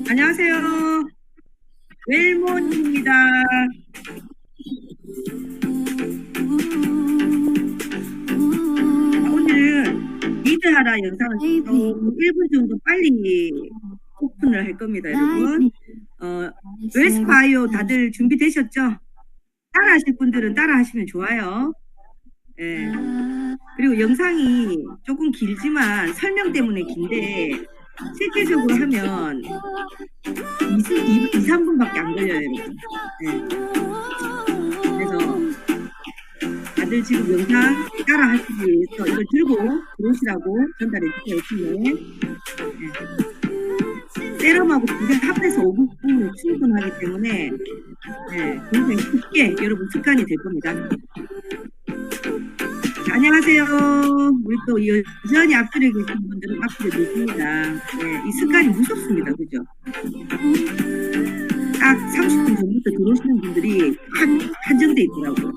안녕하세요. 웰몬입니다. 오늘은 리드하라 영상을 좀 1분 정도 빨리 오픈을 할 겁니다, 여러분. 웰스파이오 다들 준비되셨죠? 따라 하실 분들은 따라 하시면 좋아요. 예. 그리고 영상이 조금 길지만 설명 때문에 긴데 실질적으로 하면 2, 3분밖에 안 걸려요, 여러분. 예. 그래서 다들 지금 영상 따라 하시기 위해서 이걸 들고 들어오시라고 전달해 주세요, 팀에. 네. 세럼하고 두개 합해서 5분 충분하기 때문에 굉장히 쉽게 여러분 습관이 될 겁니다. 자, 안녕하세요. 우리 또 여전히 앞줄에 계신 분들은 앞줄에 계십니다. 네, 이 습관이 무섭습니다. 그죠? 딱 30분 전부터 들어오시는 분들이 한정돼 있더라고요.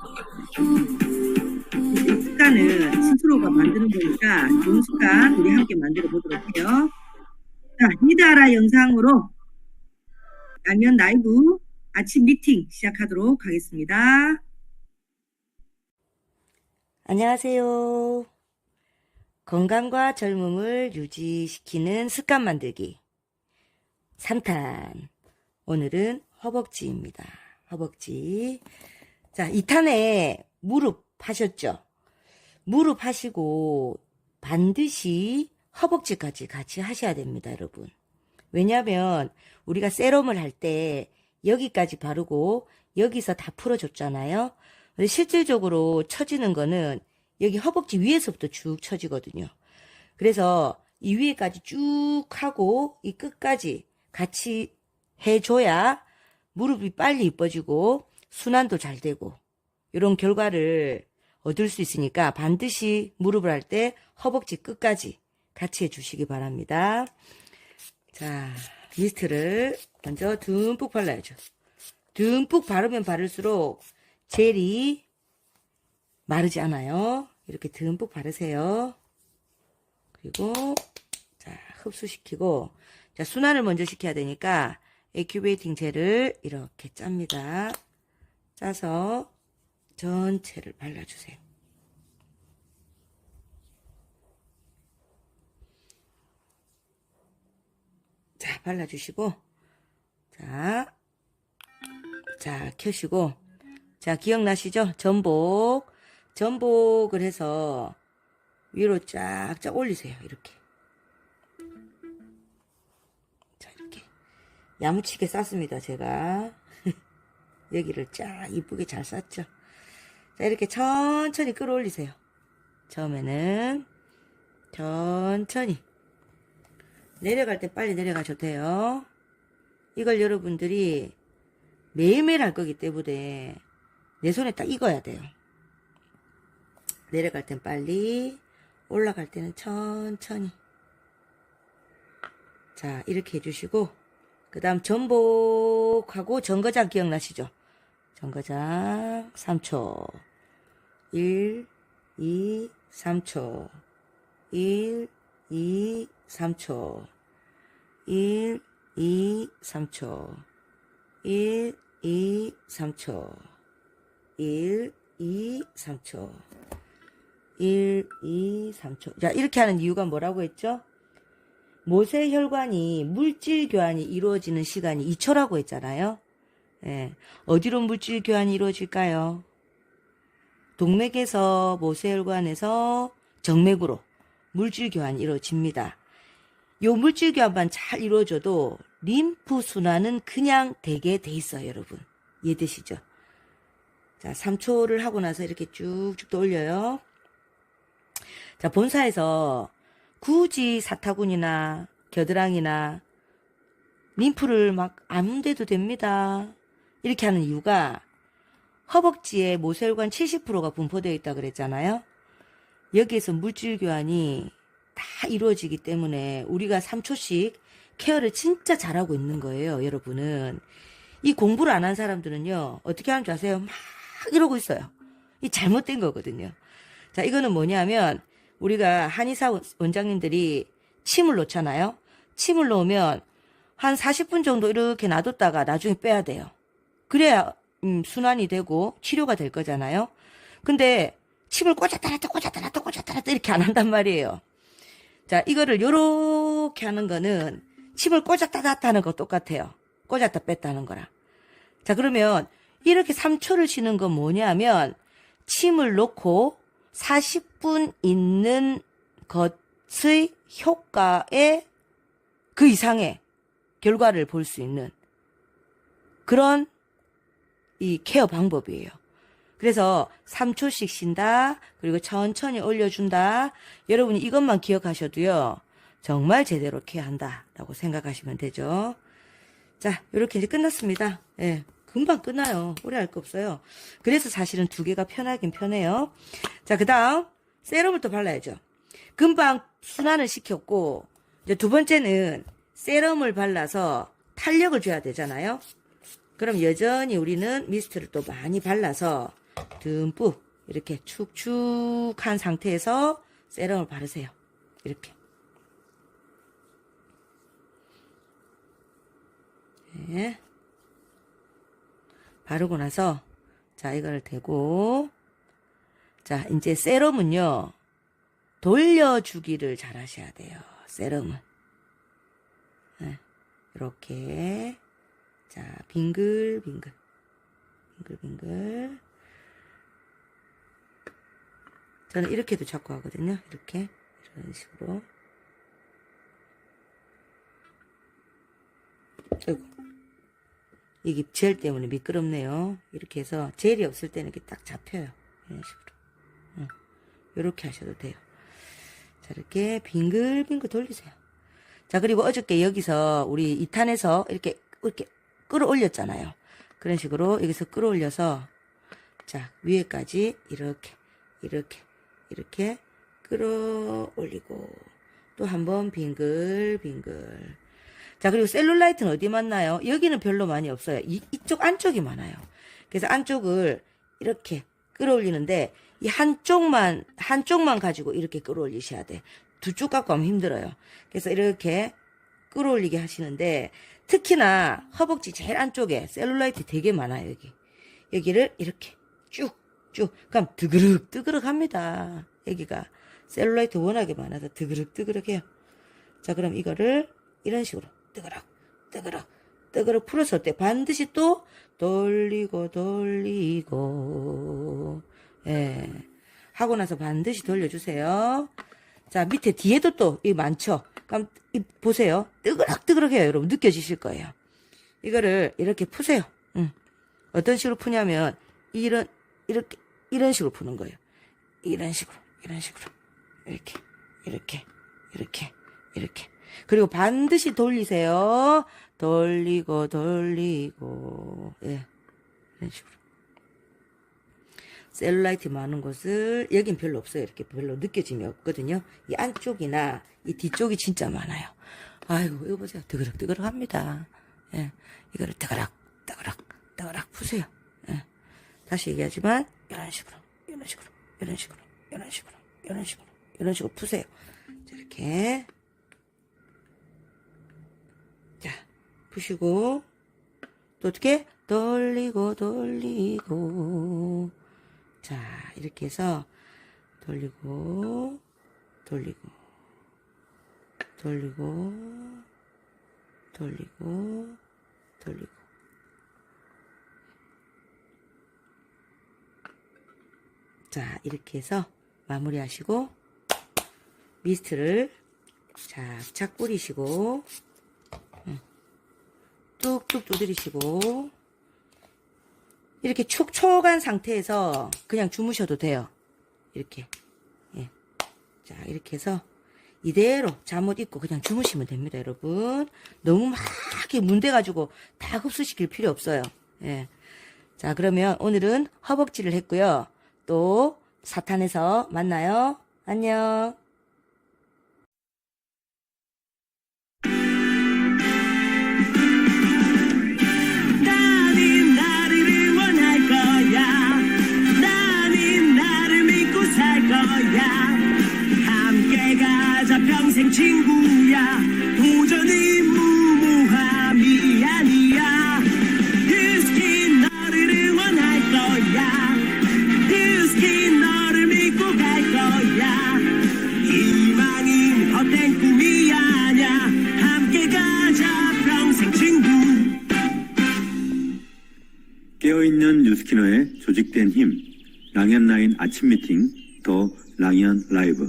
이 습관은 스스로가 만드는 거니까 좋은 습관 우리 함께 만들어 보도록 해요. 자, 리드하라 영상으로 양면 라이브 아침 미팅 시작하도록 하겠습니다. 안녕하세요. 건강과 젊음을 유지시키는 습관 만들기 3탄. 오늘은 허벅지입니다. 허벅지. 자, 2탄에 무릎 하셨죠? 무릎 하시고 반드시 허벅지까지 같이 하셔야 됩니다, 여러분. 왜냐하면 우리가 세럼을 할 때 여기까지 바르고 여기서 다 풀어줬잖아요. 실질적으로 처지는 거는 여기 허벅지 위에서부터 쭉 처지거든요. 그래서 이 위에까지 쭉 하고 이 끝까지 같이 해줘야 무릎이 빨리 이뻐지고 순환도 잘 되고 이런 결과를 얻을 수 있으니까 반드시 무릎을 할 때 허벅지 끝까지 같이 해주시기 바랍니다. 자, 미스트를 먼저 듬뿍 발라야죠. 듬뿍 바르면 바를수록 젤이 마르지 않아요. 이렇게 듬뿍 바르세요. 그리고 자, 흡수시키고 자, 순환을 먼저 시켜야 되니까 에큐베이팅 젤을 이렇게 짭니다. 짜서 전체를 발라주세요. 자, 발라주시고 자, 켜시고 자, 기억나시죠? 전복을 해서 위로 쫙쫙 올리세요. 이렇게. 자, 이렇게. 야무치게 쌌습니다, 제가. 여기를 쫙 이쁘게 잘 쌌죠? 자, 이렇게 천천히 끌어올리세요. 처음에는 천천히. 내려갈 때 빨리 내려가셔도 돼요. 이걸 여러분들이 매일매일 할 거기 때문에 내 손에 딱 익어야 돼요. 내려갈 땐 빨리, 올라갈 때는 천천히. 자, 이렇게 해주시고 그 다음 전복하고 정거장 기억나시죠? 정거장 3초 1, 2, 3초 1, 2, 3초 1, 2, 3초 1, 2, 3초 1, 2, 3초 1, 2, 3초. 자, 이렇게 하는 이유가 뭐라고 했죠? 모세혈관이 물질 교환이 이루어지는 시간이 2초라고 했잖아요. 예. 어디로 물질 교환이 이루어질까요? 동맥에서 모세혈관에서 정맥으로 물질 교환이 이루어집니다. 요 물질 교환만 잘 이루어져도 림프 순환은 그냥 되게 돼 있어요, 여러분. 이해되시죠? 자, 3초를 하고 나서 이렇게 쭉쭉 또 올려요. 자, 본사에서 굳이 사타구니나 겨드랑이나 림프를 막 안 대도 됩니다. 이렇게 하는 이유가 허벅지에 모세혈관 70%가 분포되어 있다 그랬잖아요. 여기에서 물질 교환이 다 이루어지기 때문에 우리가 3초씩 케어를 진짜 잘하고 있는 거예요, 여러분은. 이 공부를 안 한 사람들은요, 어떻게 하는 줄 아세요? 막 이러고 있어요. 이 잘못된 거거든요. 자, 이거는 뭐냐면 우리가 한의사 원장님들이 침을 놓잖아요. 침을 놓으면 한 40분 정도 이렇게 놔뒀다가 나중에 빼야 돼요. 그래야 순환이 되고 치료가 될 거잖아요. 근데 침을 꽂았다 놨다 꽂았다 놨다 꽂았다 놨다 이렇게 안 한단 말이에요. 자, 이거를 요렇게 하는 거는 침을 꽂았다 놨다 하는 거 똑같아요. 꽂았다 뺐다 하는 거랑. 자, 그러면 이렇게 3초를 쉬는 건 뭐냐면 침을 놓고 40분 있는 것의 효과에 그 이상의 결과를 볼 수 있는 그런 이 케어 방법이에요. 그래서 3초씩 쉰다. 그리고 천천히 올려준다. 여러분이 이것만 기억하셔도요. 정말 제대로 케어한다라고 생각하시면 되죠. 자, 이렇게 이제 끝났습니다. 예, 금방 끝나요. 오래 할 거 없어요. 그래서 사실은 2개가 편하긴 편해요. 자, 그 다음 세럼을 또 발라야죠. 금방 순환을 시켰고 이제 2번째는 세럼을 발라서 탄력을 줘야 되잖아요. 그럼 여전히 우리는 미스트를 또 많이 발라서 듬뿍 이렇게 축축한 상태에서 세럼을 바르세요. 이렇게. 네. 바르고 나서 자, 이걸 대고 자, 이제 세럼은요. 돌려주기를 잘 하셔야 돼요. 세럼은. 네. 이렇게 자, 빙글빙글 빙글빙글. 저는 이렇게도 자꾸 하거든요. 이렇게 이런 식으로. 아이고, 이게 젤 때문에 미끄럽네요. 이렇게 해서 젤이 없을 때는 이렇게 딱 잡혀요. 이런 식으로. 이렇게 하셔도 돼요. 자, 이렇게 빙글빙글 돌리세요. 자, 그리고 어저께 여기서 우리 2탄에서 이렇게 끌어올렸잖아요. 그런 식으로 여기서 끌어올려서 자, 위에까지 이렇게 끌어올리고 또 한번 빙글빙글. 자, 그리고 셀룰라이트는 어디 많나요? 여기는 별로 많이 없어요. 이쪽 안쪽이 많아요. 그래서 안쪽을 이렇게 끌어올리는데 이 한쪽만 가지고 이렇게 끌어올리셔야 돼. 두 쪽 갖고 하면 힘들어요. 그래서 이렇게 끌어올리게 하시는데 특히나 허벅지 제일 안쪽에 셀룰라이트 되게 많아요. 여기를 이렇게 쭉 그럼 드그륵 합니다. 여기가 셀룰라이트 워낙에 많아서 드그륵 해요. 자, 그럼 이거를 이런 식으로 뜨그럭 풀어서 어때? 반드시 또 돌리고 예, 하고 나서 반드시 돌려주세요. 자, 밑에 뒤에도 또 이 많죠? 그럼 보세요. 뜨그럭 해요. 여러분 느껴지실 거예요. 이거를 이렇게 푸세요. 어떤 식으로 푸냐면 이런 식으로 푸는 거예요. 이런 식으로 이렇게 그리고 반드시 돌리세요. 돌리고 예, 이런 식으로. 셀룰라이트 많은 곳을 여긴 별로 없어요. 이렇게 별로 느껴짐이 없거든요. 이 안쪽이나 이 뒤쪽이 진짜 많아요. 아이고, 이거 보세요. 뜨그럭 합니다. 예, 이거를 뜨그럭 푸세요. 예, 다시 얘기하지만 이런 식으로 푸세요. 자, 이렇게 자, 푸시고 또 어떻게 돌리고 자, 이렇게 해서 돌리고 자, 이렇게 해서 마무리하시고 미스트를 착착 뿌리시고 뚝뚝 두드리시고 이렇게 촉촉한 상태에서 그냥 주무셔도 돼요. 이렇게. 예. 자, 이렇게 해서 이대로 잠옷 입고 그냥 주무시면 됩니다, 여러분. 너무 막 이렇게 문대가지고 다 흡수시킬 필요 없어요. 예. 자, 그러면 오늘은 허벅지를 했고요. 또 4탄에서 만나요. 안녕. 함께 가자 평생 친구야 도전이 무모한 스키너의 조직된 힘, 랑앤라인 아침 미팅, 더 랑앤 라이브.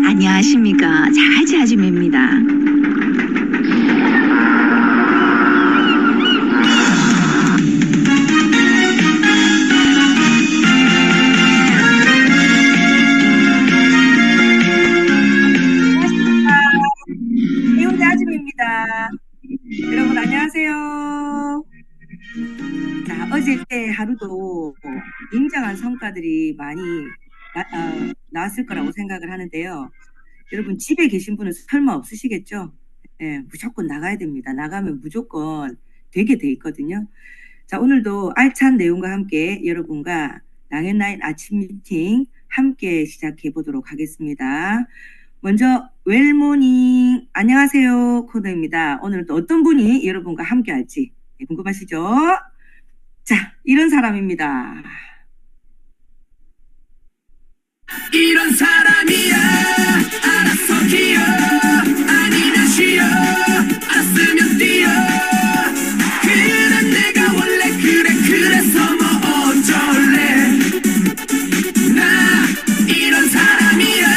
안녕하십니까. 자갈치 아줌입니다. 배운대 아줌입니다. 여러분 안녕하세요. 자, 어제 하루도 굉장한 성과들이 많이 나왔을 거라고 생각을 하는데요. 여러분 집에 계신 분은 설마 없으시겠죠? 예, 무조건 나가야 됩니다. 나가면 무조건 되게 돼 있거든요. 자, 오늘도 알찬 내용과 함께 여러분과 랑앤라인 아침 미팅 함께 시작해 보도록 하겠습니다. 먼저 웰모닝 안녕하세요 코너입니다. 오늘 또 어떤 분이 여러분과 함께 할지 궁금하시죠? 자, 이런 사람입니다. 이런 사람이야 알았어 기어 아니면 쉬어 알았으면 뛰어 그래 내가 원래 그래서 뭐 어쩔래 나 이런 사람이야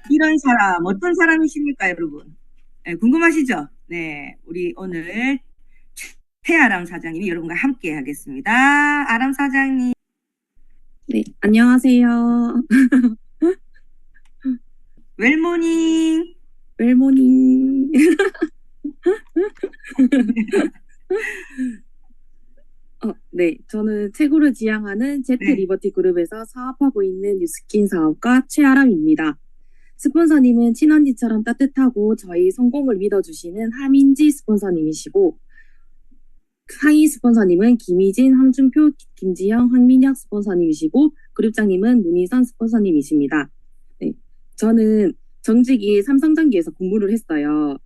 이런 사람 어떤 사람이십니까 여러분? 네, 궁금하시죠? 네, 우리 오늘 태아람 사장님이 여러분과 함께 하겠습니다. 아람 사장님. 네, 안녕하세요. 웰모닝. 웰모닝. 네, 저는 최고를 지향하는 제트 네. 리버티 그룹에서 사업하고 있는 뉴스킨 사업가 최아람입니다. 스폰서님은 친언니처럼 따뜻하고 저희 성공을 믿어주시는 하민지 스폰서님이시고 상위 스폰서님은 김희진, 황준표, 김지영, 황민혁 스폰서님이시고 그룹장님은 문희선 스폰서님이십니다. 네, 저는 정직이 삼성전기에서 공부를 했어요.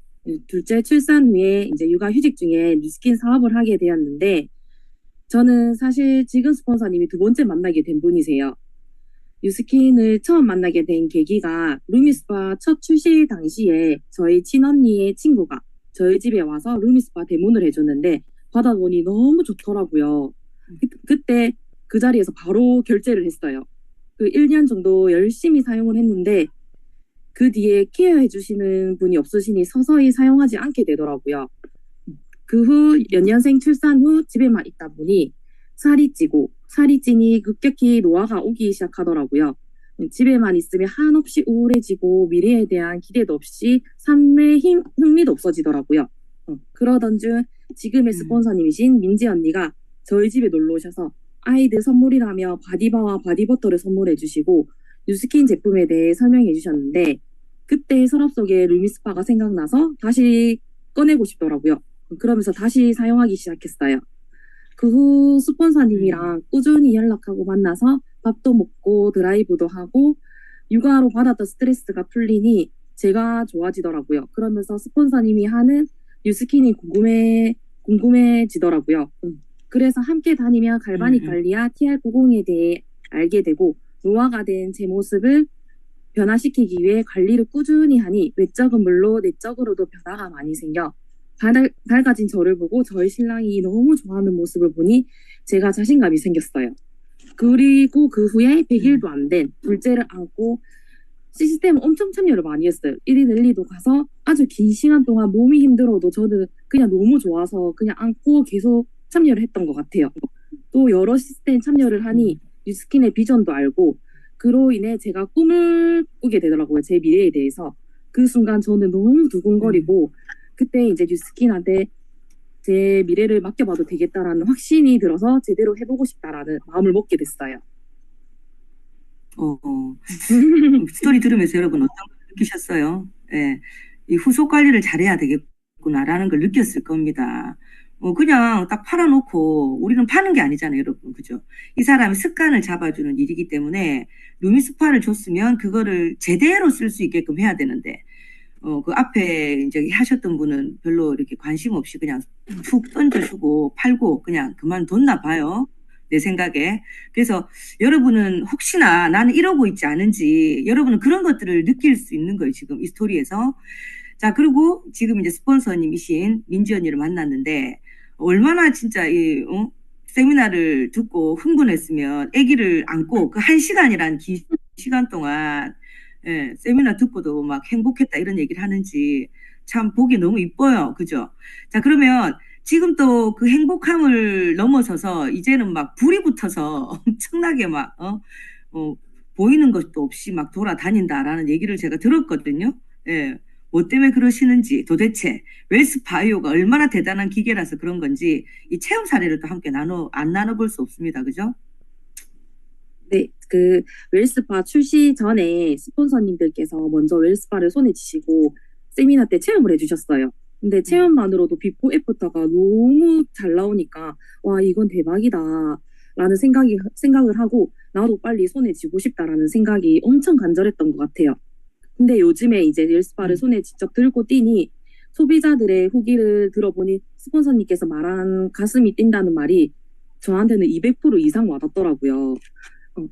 둘째 출산 후에 이제 육아휴직 중에 뉴스킨 사업을 하게 되었는데 저는 사실 지금 스폰서님이 두 번째 만나게 된 분이세요. 뉴스킨을 처음 만나게 된 계기가 루미스파 첫 출시 당시에 저희 친언니의 친구가 저희 집에 와서 루미스파 데모를 해줬는데 받아보니 너무 좋더라고요. 그때 그 자리에서 바로 결제를 했어요. 그 1년 정도 열심히 사용을 했는데 그 뒤에 케어해주시는 분이 없으시니 서서히 사용하지 않게 되더라고요. 그 후 연년생 출산 후 집에만 있다 보니 살이 찌니 급격히 노화가 오기 시작하더라고요. 집에만 있으면 한없이 우울해지고 미래에 대한 기대도 없이 삶의 흥미도 없어지더라고요. 그러던 중 지금의 스폰서님이신 민지 언니가 저희 집에 놀러 오셔서 아이들 선물이라며 바디바와 바디버터를 선물해 주시고 뉴스킨 제품에 대해 설명해 주셨는데 그때 서랍 속에 루미스파가 생각나서 다시 꺼내고 싶더라고요. 그러면서 다시 사용하기 시작했어요. 그 후 스폰서님이랑 꾸준히 연락하고 만나서 밥도 먹고 드라이브도 하고 육아로 받았던 스트레스가 풀리니 제가 좋아지더라고요. 그러면서 스폰서님이 하는 뉴스킨이 궁금해지더라고요. 그래서 함께 다니며 갈바닉 관리와 TR90에 대해 알게 되고 노화가 된 제 모습을 변화시키기 위해 관리를 꾸준히 하니 외적은 물론 내적으로도 변화가 많이 생겨 밝아진 저를 보고 저희 신랑이 너무 좋아하는 모습을 보니 제가 자신감이 생겼어요. 그리고 그 후에 100일도 안 된 둘째를 안고 시스템 엄청 참여를 많이 했어요. 1인 1리도 가서 아주 긴 시간 동안 몸이 힘들어도 저는 그냥 너무 좋아서 그냥 안고 계속 참여를 했던 것 같아요. 또 여러 시스템 참여를 하니 뉴스킨의 비전도 알고 그로 인해 제가 꿈을 꾸게 되더라고요. 제 미래에 대해서. 그 순간 저는 너무 두근거리고 그때 이제 뉴스킨한테 제 미래를 맡겨봐도 되겠다라는 확신이 들어서 제대로 해보고 싶다라는 마음을 먹게 됐어요. 스토리 들으면서 여러분 어떤 걸 느끼셨어요? 예, 이 후속 관리를 잘해야 되겠구나라는 걸 느꼈을 겁니다. 그냥 딱 팔아놓고 우리는 파는 게 아니잖아요, 여러분. 그죠? 이 사람이 습관을 잡아주는 일이기 때문에 루미스파를 줬으면 그거를 제대로 쓸 수 있게끔 해야 되는데 그 앞에 이제 하셨던 분은 별로 이렇게 관심 없이 그냥 툭 던져주고 팔고 그냥 그만뒀나 봐요. 내 생각에. 그래서 여러분은 혹시나 나는 이러고 있지 않은지 여러분은 그런 것들을 느낄 수 있는 거예요. 지금 이 스토리에서. 자, 그리고 지금 이제 스폰서님이신 민지 언니를 만났는데 얼마나 진짜 세미나를 듣고 흥분했으면 아기를 안고 그 1시간이란 긴 시간 동안 세미나 듣고도 막 행복했다 이런 얘기를 하는지 참 보기 너무 이뻐요. 그죠? 자, 그러면 지금 또 그 행복함을 넘어서서 이제는 막 불이 붙어서 엄청나게 막, 보이는 것도 없이 막 돌아다닌다라는 얘기를 제가 들었거든요. 예. 뭐 때문에 그러시는지 도대체 웰스 바이오가 얼마나 대단한 기계라서 그런 건지 이 체험 사례를 또 함께 안 나눠볼 수 없습니다. 그죠? 네, 그 웰스파 출시 전에 스폰서님들께서 먼저 웰스파를 손에 쥐시고 세미나 때 체험을 해주셨어요. 근데 체험만으로도 비포 애프터가 너무 잘 나오니까 와 이건 대박이다 라는 생각을 하고 나도 빨리 손에 쥐고 싶다라는 생각이 엄청 간절했던 것 같아요. 근데 요즘에 이제 웰스파를 손에 직접 들고 뛰니 소비자들의 후기를 들어보니 스폰서님께서 말한 가슴이 뛴다는 말이 저한테는 200% 이상 와닿더라고요.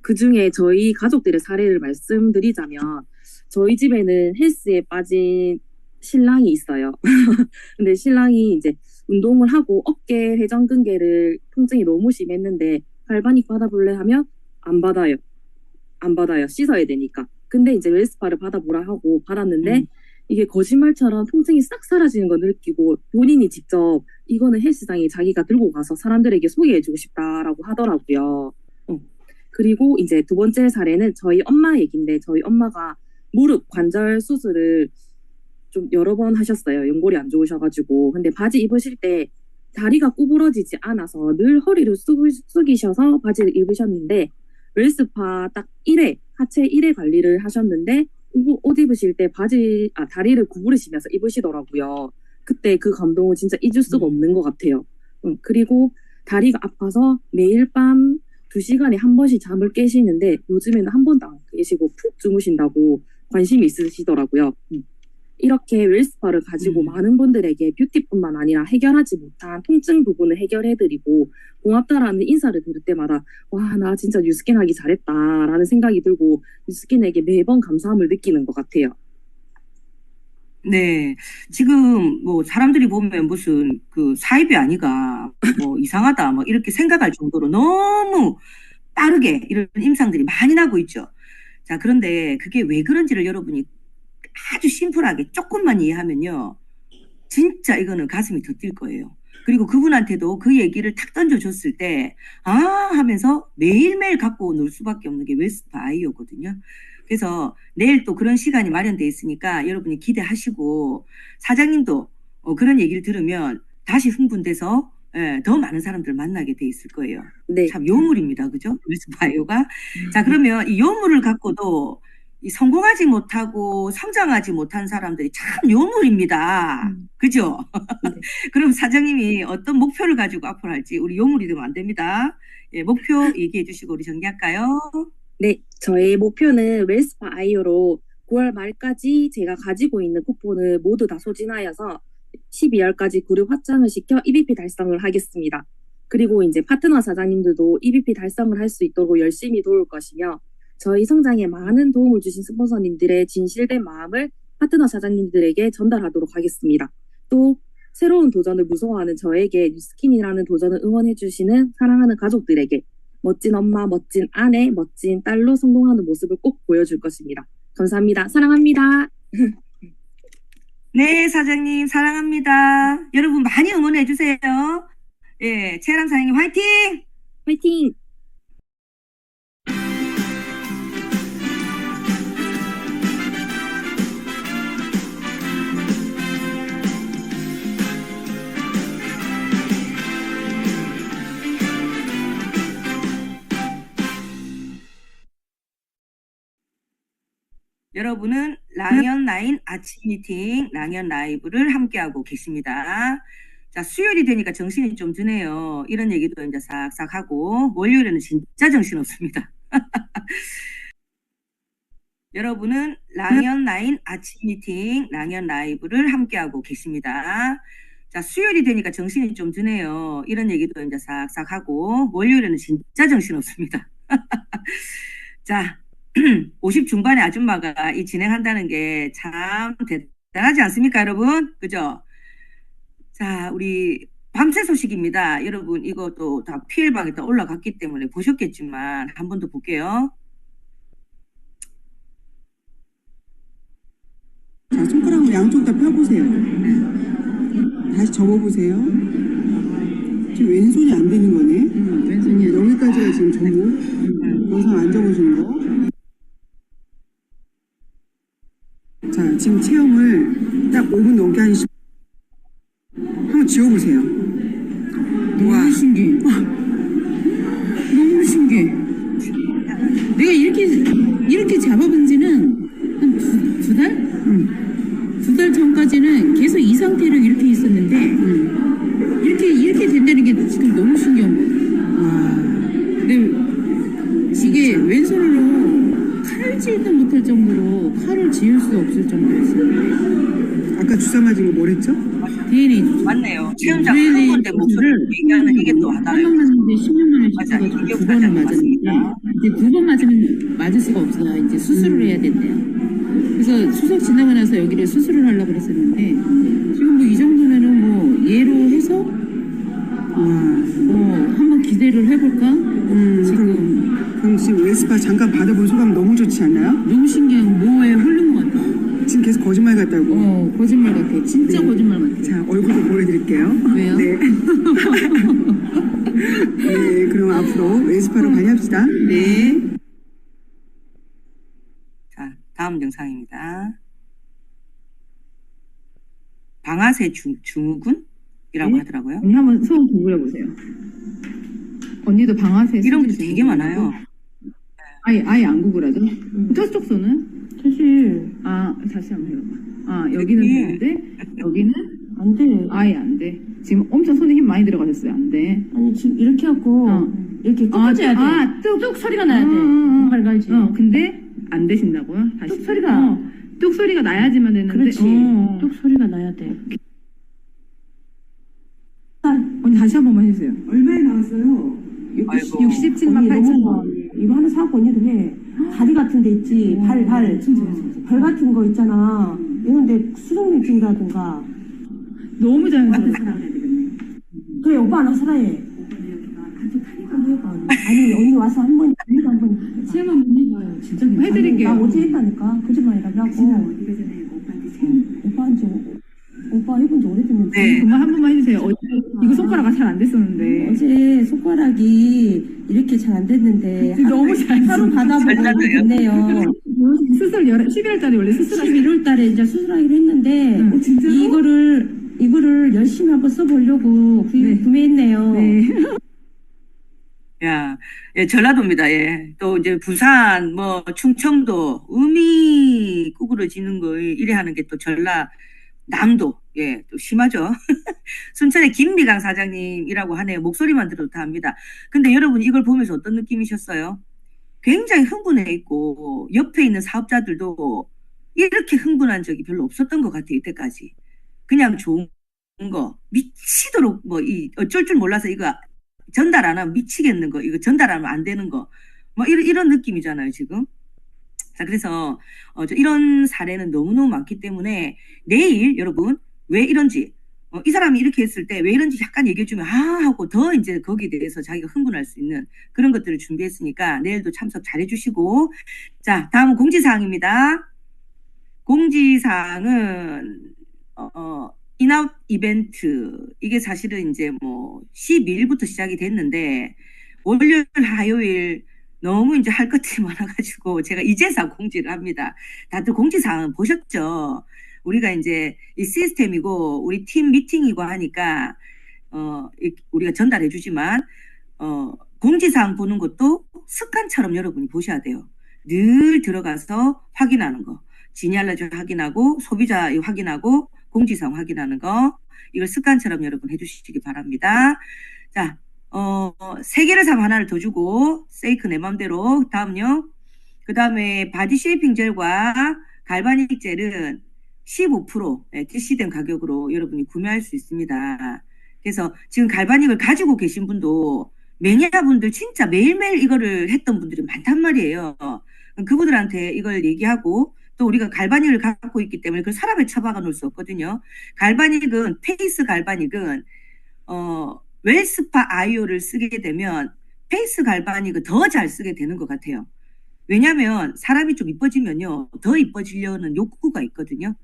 그 중에 저희 가족들의 사례를 말씀드리자면 저희 집에는 헬스에 빠진 신랑이 있어요. 근데 신랑이 이제 운동을 하고 어깨 회전근개를 통증이 너무 심했는데 갈바닉 받아볼래 하면 안 받아요. 안 받아요. 씻어야 되니까. 근데 이제 웰스파를 받아보라 하고 받았는데 이게 거짓말처럼 통증이 싹 사라지는 걸 느끼고 본인이 직접 이거는 헬스장에 자기가 들고 가서 사람들에게 소개해주고 싶다라고 하더라고요. 그리고 이제 두 번째 사례는 저희 엄마 얘기인데 저희 엄마가 무릎 관절 수술을 좀 여러 번 하셨어요. 연골이 안 좋으셔가지고. 근데 바지 입으실 때 다리가 구부러지지 않아서 늘 허리를 숙이셔서 바지를 입으셨는데 웰스파 딱 1회, 하체 1회 관리를 하셨는데 옷 입으실 때 다리를 구부리시면서 입으시더라고요. 그때 그 감동은 진짜 잊을 수가 없는 것 같아요. 그리고 다리가 아파서 매일 밤 2시간에 한 번씩 잠을 깨시는데 요즘에는 한 번도 안 깨시고 푹 주무신다고 관심이 있으시더라고요. 이렇게 웰스파를 가지고 많은 분들에게 뷰티뿐만 아니라 해결하지 못한 통증 부분을 해결해드리고 고맙다라는 인사를 들을 때마다 와, 나 진짜 뉴스킨 하기 잘했다라는 생각이 들고 뉴스킨에게 매번 감사함을 느끼는 것 같아요. 네. 지금 뭐 사람들이 보면 무슨 그 사이비 아니가 뭐 이상하다 뭐 이렇게 생각할 정도로 너무 빠르게 이런 임상들이 많이 나고 있죠. 자, 그런데 그게 왜 그런지를 여러분이 아주 심플하게 조금만 이해하면요. 진짜 이거는 가슴이 더 뛸 거예요. 그리고 그분한테도 그 얘기를 탁 던져줬을 때, 아, 하면서 매일매일 갖고 놀 수밖에 없는 게 웰스파 아이오거든요. 그래서 내일 또 그런 시간이 마련돼 있으니까 여러분이 기대하시고, 사장님도 그런 얘기를 들으면 다시 흥분돼서 더 많은 사람들 만나게 돼 있을 거예요. 네. 참 요물입니다. 그죠? 웰스파 아이오가. 자, 그러면 이 요물을 갖고도 이 성공하지 못하고 성장하지 못한 사람들이 참 요물입니다. 그죠? 네. 그럼 사장님이 어떤 목표를 가지고 앞으로 할지 우리 요물이 되면 안 됩니다. 예, 목표 얘기해 주시고 우리 정리할까요? 네, 저의 목표는 웰스파 아이오로 9월 말까지 제가 가지고 있는 쿠폰을 모두 다 소진하여서 12월까지 그룹 확장을 시켜 EBP 달성을 하겠습니다. 그리고 이제 파트너 사장님들도 EBP 달성을 할 수 있도록 열심히 도울 것이며 저희 성장에 많은 도움을 주신 스폰서님들의 진실된 마음을 파트너 사장님들에게 전달하도록 하겠습니다. 또 새로운 도전을 무서워하는 저에게 뉴스킨이라는 도전을 응원해주시는 사랑하는 가족들에게 멋진 엄마, 멋진 아내, 멋진 딸로 성공하는 모습을 꼭 보여줄 것입니다. 감사합니다. 사랑합니다. 네, 사장님 사랑합니다. 여러분 많이 응원해 주세요. 예, 최아람 사장님 화이팅! 화이팅! 여러분은 랑연9 아침 미팅, 랑연 라이브를 함께하고 계십니다. 자, 수요일이 되니까 정신이 좀 드네요. 이런 얘기도 이제 싹싹 하고, 월요일에는 진짜 정신 없습니다. 여러분은 랑연9 아침 미팅, 랑연 라이브를 함께하고 계십니다. 자, 수요일이 되니까 정신이 좀 드네요. 이런 얘기도 이제 싹싹 하고, 월요일에는 진짜 정신 없습니다. 자, 50 중반의 아줌마가 이 진행한다는 게 참 대단하지 않습니까, 여러분? 그죠? 자, 우리 밤새 소식입니다. 여러분, 이것도 다 피엘방에 다 올라갔기 때문에 보셨겠지만, 한 번 더 볼게요. 자, 손가락으로 양쪽 다 펴보세요. 다시 접어보세요. 지금 왼손이 안 되는 거네. 왼손이 여기까지가 지금 전부. 더 이상 안 접어주는 거. 자, 지금 체형을 딱 5분 넘게 하시. 한번 지워보세요. 너무 신기해. 너무 신기해. 내가 이렇게 잡아본 지는 한 두 달? 두 달 전까지는 계속 이 상태로 이렇게 있었는데, 이렇게 된다는 게 지금 너무 신기한 거야. 근데 이게 왼손으로 칼 쥐지도 못할 정도로 칼을 지을 수 없을 정도였어요. 아까 주사 맞은 거 뭐랬죠? DNA 주사. 맞네요. 체험장 한 건데 목소리를 얘기하는 이게 또 하다를. 한번 맞는데 10년 만에 맞아, 주사가 두 이게 번을 맞아, 맞았는데, 이제 두 번 맞으면 맞을 수가 없어요. 이제 수술을 해야 된대요. 그래서 추석 지나고 나서 여기를 수술을 하려고 그랬었는데, 지금 뭐 이 정도면은 뭐 얘로 해서 한번 기대를 해볼까? 그럼 지금 웨스파 잠깐 받아본 소감 너무 좋지 않나요? 너무 신기한 뭐에 홀린 것 같아. 지금 계속 거짓말 같다고. 거짓말 같아. 진짜 네. 거짓말 같아. 자, 얼굴도 보여드릴게요. 왜요? 네. 네, 그럼 앞으로 웨스파로 많이 합시다. 네. 자, 다음 영상입니다. 방아쇠 증후군이라고 네? 하더라고요. 언니 한번 소원 구글해 보세요. 언니도 방아쇠 이런 수술 거 되게 중이고. 많아요. 아예 안 구글하죠? 저쪽 손은? 사실 다시 한번 해봐봐. 여기는 여기. 되는데 여기는 안 돼. 아예 안 돼. 지금 엄청 손에 힘 많이 들어가셨어요. 안 돼. 아니 지금 이렇게 하고 이렇게 꺾어줘야 돼. 뚝 소리가 나야 돼. 뭔 알지? 근데 안 되신다고요? 다시. 뚝 소리가. 뚝 소리가 나야지만 되는데. 그렇지. 뚝 소리가 나야 돼. 언니 다시 한 번만 해주세요. 얼마에 나왔어요? 아이고. 67만 언니 8천 너무 원. 이거 하나 사고 언니도 해. 다리 같은 데 있지. 발 같은 거 있잖아. 이런데 수족냉증이라든가. 너무 자연스러워. 그래 오빠 하나 사라해. 아니 언니 와서 한번 체험 한번 해봐요. 진짜 해드릴게요. 나 어제 했다니까. 거짓말이라고 하고. 오빠 해본 지 오래됐는데. 네. 그만 한 번만 해주세요. 이거 손가락이 잘 안 됐었는데. 어제 손가락이 이렇게 잘 안 됐는데 너무 잘 하루 받아보고 잘나네요. 됐네요. 수술 11월 달에 원래 수술하시 11월 달에 이제 수술하기로 했는데 진짜로? 이거를 열심히 한번 써보려고 구매했네요. 네. 야, 예, 전라도입니다. 예. 또 이제 부산, 뭐 충청도, 음이 구부러지는 거 이래 하는 게 또 남도, 예, 또 심하죠. 순천의 김미강 사장님이라고 하네요. 목소리만 들어도 다 합니다. 근데 여러분 이걸 보면서 어떤 느낌이셨어요? 굉장히 흥분해 있고 옆에 있는 사업자들도 이렇게 흥분한 적이 별로 없었던 것 같아요. 이때까지. 그냥 좋은 거 미치도록 뭐 어쩔 줄 몰라서 이거 전달 안 하면 미치겠는 거, 이거 전달하면 안 되는 거, 뭐 이런 느낌이잖아요, 지금. 자, 그래서 이런 사례는 너무너무 많기 때문에 내일 여러분 왜 이런지, 이 사람이 이렇게 했을 때 왜 이런지 약간 얘기해주면 하고 더 이제 거기에 대해서 자기가 흥분할 수 있는 그런 것들을 준비했으니까 내일도 참석 잘해주시고. 자, 다음은 공지사항입니다. 공지사항은 인아웃 이벤트, 이게 사실은 이제 뭐 12일부터 시작이 됐는데 월요일 화요일 너무 이제 할 것들이 많아가지고 제가 이제서 공지를 합니다. 다들 공지사항 보셨죠? 우리가 이제 이 시스템이고 우리 팀 미팅이고 하니까 우리가 전달해 주지만 공지사항 보는 것도 습관처럼 여러분이 보셔야 돼요. 늘 들어가서 확인하는 거, 진열레저 확인하고 소비자 확인하고 공지사항 확인하는 거, 이걸 습관처럼 여러분 해주시기 바랍니다. 자, 세 개를 사면 하나를 더 주고, 세이크 내 맘대로. 다음요. 그 다음에 바디 쉐이핑 젤과 갈바닉 젤은 15% DC된 가격으로 여러분이 구매할 수 있습니다. 그래서 지금 갈바닉을 가지고 계신 분도 매니아분들 진짜 매일매일 이거를 했던 분들이 많단 말이에요. 그분들한테 이걸 얘기하고 또 우리가 갈바닉을 갖고 있기 때문에 그걸 서랍에 처박아 놓을 수 없거든요. 갈바닉은 페이스 갈바닉은 웰스파 아이오를 쓰게 되면 페이스 갈바닉을 더 잘 쓰게 되는 것 같아요. 왜냐하면 사람이 좀 이뻐지면요 더 이뻐지려는 욕구가 있거든요.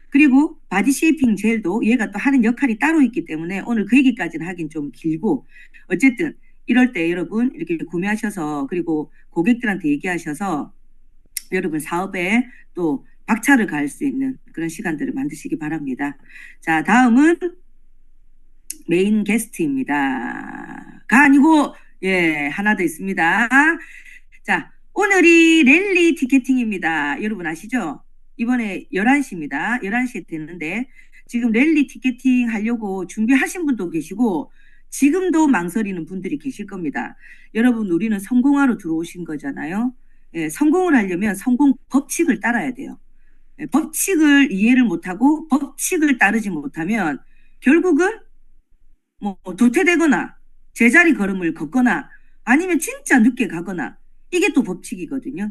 그리고 바디 쉐이핑 젤도 얘가 또 하는 역할이 따로 있기 때문에 오늘 그 얘기까지는 하긴 좀 길고 어쨌든 이럴 때 여러분 이렇게 구매하셔서 그리고 고객들한테 얘기하셔서 여러분 사업에 또 박차를 가할 수 있는 그런 시간들을 만드시기 바랍니다. 자, 다음은 메인 게스트입니다. 가 아니고 예 하나 더 있습니다. 자, 오늘이 랠리 티켓팅입니다. 여러분 아시죠? 이번에 11시입니다. 11시에 되는데 지금 랠리 티켓팅 하려고 준비하신 분도 계시고 지금도 망설이는 분들이 계실 겁니다. 여러분 우리는 성공하러 들어오신 거잖아요. 예, 성공을 하려면 성공 법칙을 따라야 돼요. 예, 법칙을 이해를 못하고 법칙을 따르지 못하면 결국은 뭐 도태되거나 제자리 걸음을 걷거나 아니면 진짜 늦게 가거나 이게 또 법칙이거든요.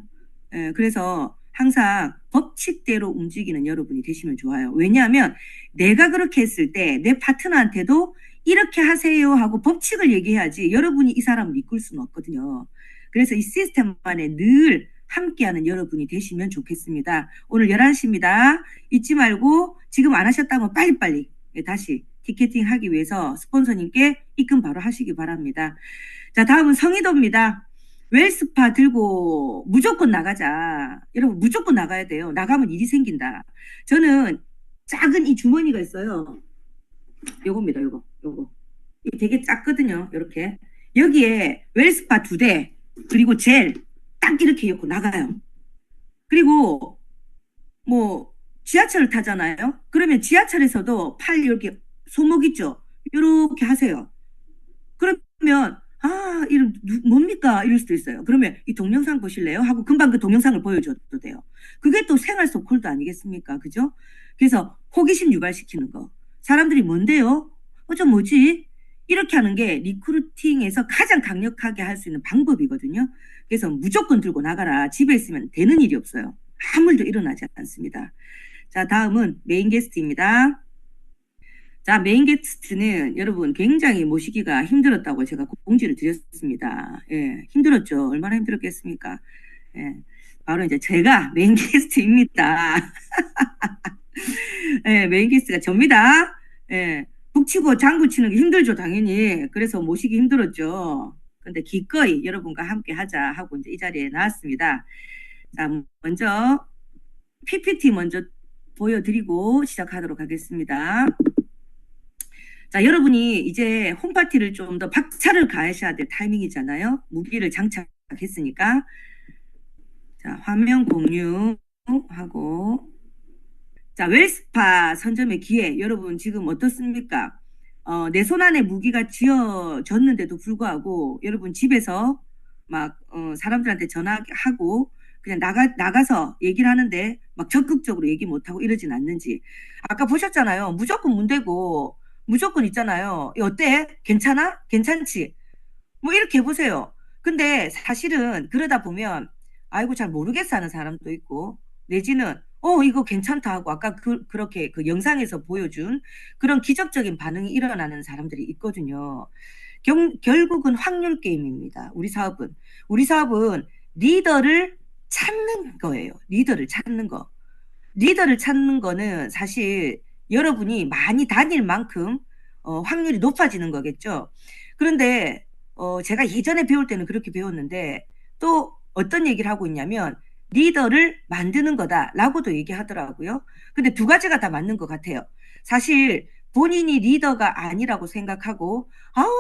예, 그래서 항상 법칙대로 움직이는 여러분이 되시면 좋아요. 왜냐하면 내가 그렇게 했을 때 내 파트너한테도 이렇게 하세요 하고 법칙을 얘기해야지 여러분이 이 사람을 이끌 수는 없거든요. 그래서 이 시스템 안에 늘 함께하는 여러분이 되시면 좋겠습니다. 오늘 11시입니다. 잊지 말고 지금 안 하셨다면 빨리빨리 다시 티켓팅 하기 위해서 스폰서님께 입금 바로 하시기 바랍니다. 자, 다음은 성희도입니다. 웰스파 들고 무조건 나가자. 여러분 무조건 나가야 돼요. 나가면 일이 생긴다. 저는 작은 이 주머니가 있어요. 요겁니다. 요거. 이 되게 작거든요. 이렇게. 여기에 웰스파 2대 그리고 젤 딱 이렇게 넣고 나가요. 그리고 뭐 지하철을 타잖아요. 그러면 지하철에서도 팔 이렇게 손목 있죠. 이렇게 하세요. 그러면 이름 뭡니까? 이럴 수도 있어요. 그러면 이 동영상 보실래요? 하고 금방 그 동영상을 보여줘도 돼요. 그게 또 생활 속 콜도 아니겠습니까? 그죠? 그래서 호기심 유발시키는 거. 사람들이 뭔데요? 좀 뭐지? 이렇게 하는 게 리크루팅에서 가장 강력하게 할 수 있는 방법이거든요. 그래서 무조건 들고 나가라. 집에 있으면 되는 일이 없어요. 아무 일도 일어나지 않습니다. 자, 다음은 메인 게스트입니다. 자, 메인 게스트는 여러분 굉장히 모시기가 힘들었다고 제가 공지를 드렸습니다. 예, 힘들었죠. 얼마나 힘들었겠습니까? 예, 바로 이제 제가 메인 게스트입니다. 예, 메인 게스트가 접니다. 예, 북치고 장구 치는 게 힘들죠, 당연히. 그래서 모시기 힘들었죠. 근데 기꺼이 여러분과 함께 하자 하고 이제 이 자리에 나왔습니다. 자, 먼저 PPT 먼저 보여드리고 시작하도록 하겠습니다. 자, 여러분이 이제 홈파티를 좀 더 박차를 가하셔야 될 타이밍이잖아요. 무기를 장착했으니까. 자, 화면 공유하고. 자, 웰스파 선점의 기회. 여러분 지금 어떻습니까? 내 손 안에 무기가 쥐어졌는데도 불구하고 여러분 집에서 막 사람들한테 전화하고 그냥 나가서 얘기를 하는데 막 적극적으로 얘기 못하고 이러진 않는지. 아까 보셨잖아요. 무조건 문대고 무조건 있잖아요. 어때? 괜찮아? 괜찮지? 뭐 이렇게 해보세요. 근데 사실은 그러다 보면 아이고 잘 모르겠어 하는 사람도 있고 내지는 이거 괜찮다 하고 아까 그렇게 그 영상에서 보여준 그런 기적적인 반응이 일어나는 사람들이 있거든요. 결국은 확률 게임입니다. 우리 사업은 리더를 찾는 거예요. 리더를 찾는 거. 리더를 찾는 거는 사실 여러분이 많이 다닐 만큼 확률이 높아지는 거겠죠. 그런데 제가 예전에 배울 때는 그렇게 배웠는데 또 어떤 얘기를 하고 있냐면 리더를 만드는 거다라고도 얘기하더라고요. 근데 두 가지가 다 맞는 것 같아요. 사실 본인이 리더가 아니라고 생각하고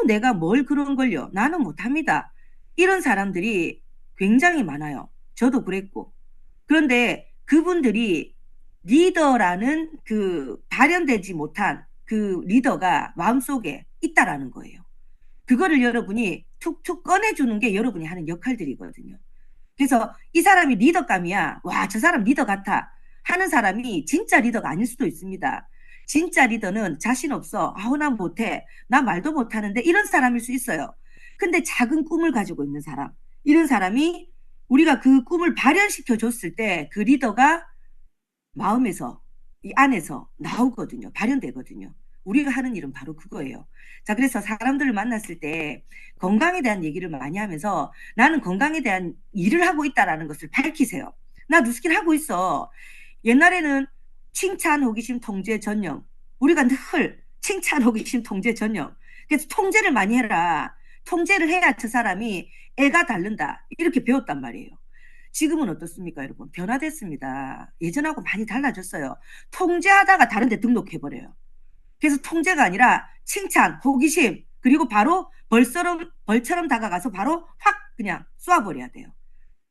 내가 뭘 그런 걸요. 나는 못합니다. 이런 사람들이 굉장히 많아요. 저도 그랬고. 그런데 그분들이 리더라는 그 발현되지 못한 그 리더가 마음속에 있다라는 거예요. 그거를 여러분이 툭툭 꺼내주는 게 여러분이 하는 역할들이거든요. 그래서 이 사람이 리더감이야. 와, 저 사람 리더 같아. 하는 사람이 진짜 리더가 아닐 수도 있습니다. 진짜 리더는 자신 없어. 아우, 난 못해. 나 말도 못하는데 이런 사람일 수 있어요. 근데 작은 꿈을 가지고 있는 사람, 이런 사람이 우리가 그 꿈을 발현시켜 줬을 때 그 리더가 마음에서, 이 안에서 나오거든요. 발현되거든요. 우리가 하는 일은 바로 그거예요. 자, 그래서 사람들을 만났을 때 건강에 대한 얘기를 많이 하면서 나는 건강에 대한 일을 하고 있다라는 것을 밝히세요. 나 뉴스킬 하고 있어. 옛날에는 칭찬, 호기심, 통제, 전념. 우리가 늘 칭찬, 호기심, 통제, 전념. 그래서 통제를 많이 해라. 통제를 해야 저 사람이 애가 다른다. 이렇게 배웠단 말이에요. 지금은 어떻습니까, 여러분? 변화됐습니다. 예전하고 많이 달라졌어요. 통제하다가 다른 데 등록해버려요. 그래서 통제가 아니라 칭찬, 호기심, 그리고 바로 벌처럼 다가가서 바로 확 그냥 쏘아버려야 돼요.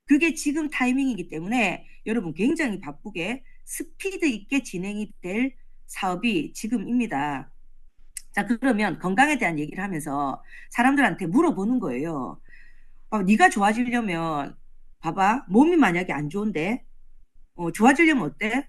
그게 지금 타이밍이기 때문에 여러분 굉장히 바쁘게 스피드 있게 진행이 될 사업이 지금입니다. 자, 그러면 건강에 대한 얘기를 하면서 사람들한테 물어보는 거예요. 네가 좋아지려면 봐봐, 몸이 만약에 안 좋은데 좋아지려면 어때?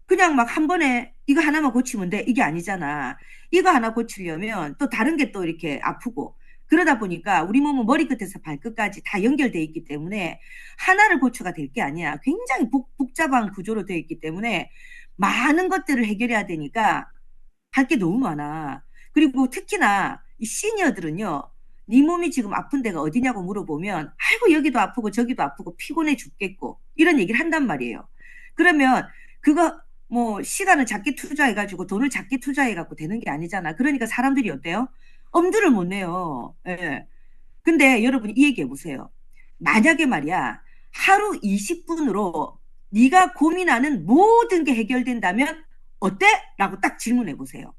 그냥 막 한 번에 이거 하나만 고치면 돼, 이게 아니잖아. 이거 하나 고치려면 또 다른 게 또 이렇게 아프고, 그러다 보니까 우리 몸은 머리끝에서 발끝까지 다 연결돼 있기 때문에 하나를 고쳐가 될 게 아니야. 굉장히 복잡한 구조로 되어 있기 때문에 많은 것들을 해결해야 되니까 할 게 너무 많아. 그리고 특히나 이 시니어들은요, 네 몸이 지금 아픈 데가 어디냐고 물어보면 아이고 여기도 아프고 저기도 아프고 피곤해 죽겠고 이런 얘기를 한단 말이에요. 그러면 그거 뭐 시간을 작게 투자해가지고 돈을 작게 투자해갖고 되는 게 아니잖아. 그러니까 사람들이 어때요? 엄두를 못 내요. 예. 근데 여러분이 이 얘기해 보세요. 만약에 말이야 하루 20분으로 네가 고민하는 모든 게 해결된다면 어때? 라고 딱 질문해 보세요.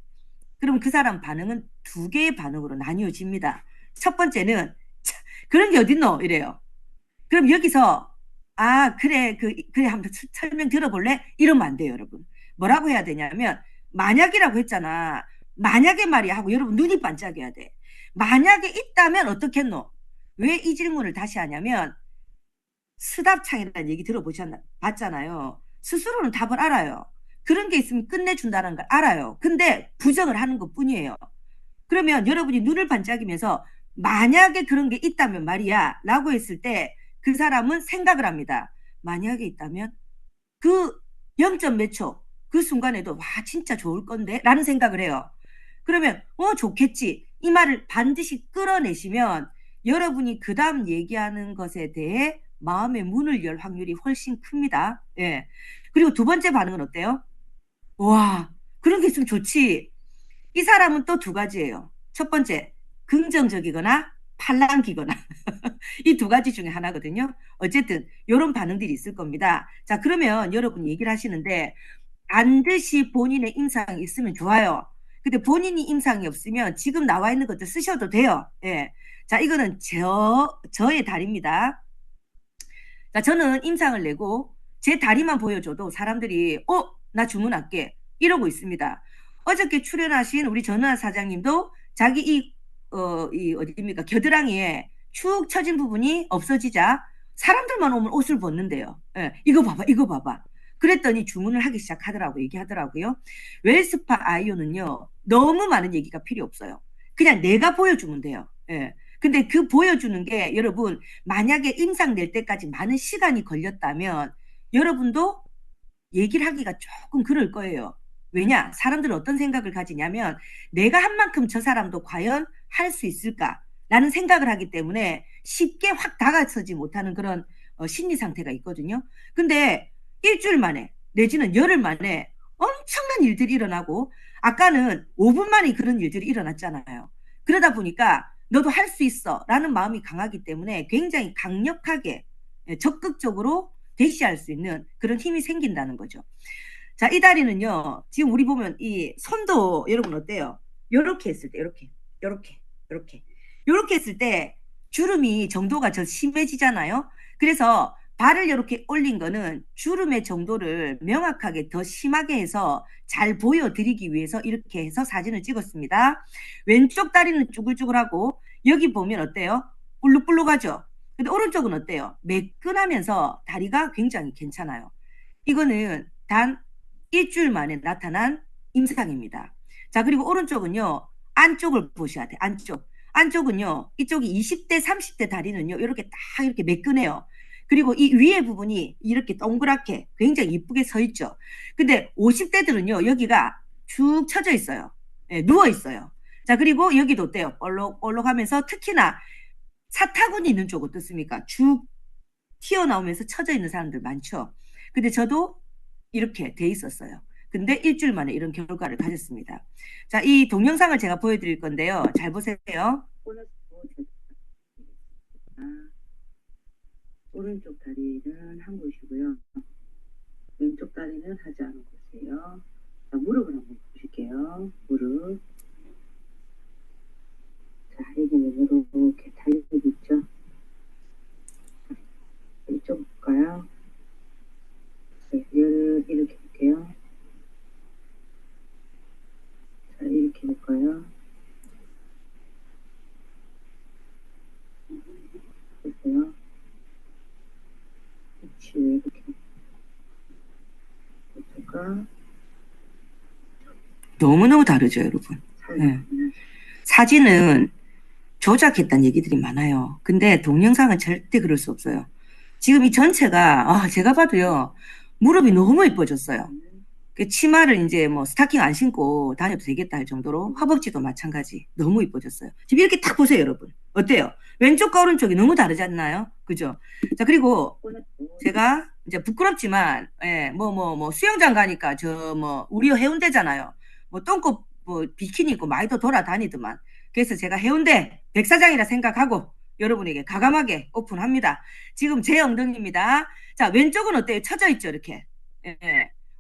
그럼 그 사람 반응은 두 개의 반응으로 나뉘어집니다. 첫 번째는 그런 게 어딨노? 이래요. 그럼 여기서 그래 그래 한번 설명 들어볼래? 이러면 안 돼요, 여러분. 뭐라고 해야 되냐면 만약이라고 했잖아. 만약에 말이야 하고 여러분 눈이 반짝여야 돼. 만약에 있다면 어떻겠노? 왜 이 질문을 다시 하냐면 스답창이라는 얘기 봤잖아요. 스스로는 답을 알아요. 그런 게 있으면 끝내준다는 걸 알아요. 근데 부정을 하는 것 뿐이에요. 그러면 여러분이 눈을 반짝이면서 만약에 그런 게 있다면 말이야 라고 했을 때 그 사람은 생각을 합니다. 만약에 있다면 그 0점 몇 초 그 순간에도 와 진짜 좋을 건데 라는 생각을 해요. 그러면 좋겠지 이 말을 반드시 끌어내시면 여러분이 그 다음 얘기하는 것에 대해 마음의 문을 열 확률이 훨씬 큽니다. 예. 그리고 두 번째 반응은 어때요? 와 그런 게 있으면 좋지. 이 사람은 또 두 가지예요. 첫 번째 긍정적이거나 팔랑기거나 이 두 가지 중에 하나거든요. 어쨌든 이런 반응들이 있을 겁니다. 자, 그러면 여러분 얘기를 하시는데 반드시 본인의 임상이 있으면 좋아요. 근데 본인이 임상이 없으면 지금 나와 있는 것들 쓰셔도 돼요. 예. 자, 이거는 저의 다리입니다. 자, 저는 임상을 내고 제 다리만 보여줘도 사람들이 나 주문할게 이러고 있습니다. 어저께 출연하신 우리 전우아 사장님도 자기 어디입니까? 겨드랑이에 축 처진 부분이 없어지자 사람들만 오면 옷을 벗는데요. 예, 이거 봐봐, 이거 봐봐. 그랬더니 주문을 하기 시작하더라고 얘기하더라고요. 웰스파 아이오는요 너무 많은 얘기가 필요 없어요. 그냥 내가 보여주면 돼요. 예. 근데 그 보여주는 게 여러분 만약에 임상 낼 때까지 많은 시간이 걸렸다면 여러분도 얘기를 하기가 조금 그럴 거예요. 왜냐? 사람들은 어떤 생각을 가지냐면 내가 한 만큼 저 사람도 과연 할 수 있을까라는 생각을 하기 때문에 쉽게 확 다가서지 못하는 그런 심리 상태가 있거든요. 근데 일주일 만에 내지는 열흘 만에 엄청난 일들이 일어나고 아까는 5분 만에 그런 일들이 일어났잖아요. 그러다 보니까 너도 할 수 있어 라는 마음이 강하기 때문에 굉장히 강력하게 적극적으로 대시할 수 있는 그런 힘이 생긴다는 거죠. 자, 이 다리는요 지금 우리 보면 이 손도 여러분 어때요? 요렇게 했을 때 요렇게 했을 때 주름이 정도가 더 심해지잖아요. 그래서 발을 이렇게 올린 거는 주름의 정도를 명확하게 더 심하게 해서 잘 보여드리기 위해서 이렇게 해서 사진을 찍었습니다. 왼쪽 다리는 쭈글쭈글하고 여기 보면 어때요? 볼록볼록하죠? 근데 오른쪽은 어때요? 매끈하면서 다리가 굉장히 괜찮아요. 이거는 단 일주일 만에 나타난 임상입니다. 자, 그리고 오른쪽은요, 안쪽을 보셔야 돼. 안쪽은요, 이쪽이 20대, 30대 다리는요, 이렇게 딱 이렇게 매끈해요. 그리고 이 위에 부분이 이렇게 동그랗게 굉장히 이쁘게 서 있죠. 근데 50대들은요, 여기가 쭉 처져 있어요. 네, 누워 있어요. 자, 그리고 여기도 어때요? 볼록볼록하면서 특히나 사타구니 있는 쪽 어떻습니까? 쭉 튀어나오면서 처져 있는 사람들 많죠. 근데 저도 이렇게 돼 있었어요. 근데 일주일 만에 이런 결과를 가졌습니다. 자, 이 동영상을 제가 보여드릴 건데요. 잘 보세요. 오른쪽 다리는 한 곳이고요. 왼쪽 다리는 하지 않은 곳이에요. 자, 무릎을 한번 보실게요. 무릎. 자, 여기는 이렇게 달력이 있죠. 이쪽 볼까요? 네, 얘를 이렇게 볼게요. 자, 이렇게 볼까요? 보세요. 그렇지, 이렇게. 이쪽과 너무너무 다르죠, 여러분. 네. 사진은 조작했다는 얘기들이 많아요. 근데 동영상은 절대 그럴 수 없어요. 지금 이 전체가 제가 봐도요, 무릎이 너무 예뻐졌어요. 그 치마를 이제 뭐 스타킹 안 신고 다녀도 되겠다 할 정도로, 허벅지도 마찬가지 너무 예뻐졌어요. 지금 이렇게 딱 보세요, 여러분. 어때요? 왼쪽과 오른쪽이 너무 다르지 않나요? 그죠? 자, 그리고 제가 이제 부끄럽지만, 뭐 수영장 가니까 우리 해운대잖아요. 뭐 똥꼬 비키니 입고 많이도 돌아다니더만. 그래서 제가 해운대 백사장이라 생각하고 여러분에게 가감하게 오픈합니다. 지금 제 엉덩이입니다. 자, 왼쪽은 어때요? 처져 있죠, 이렇게.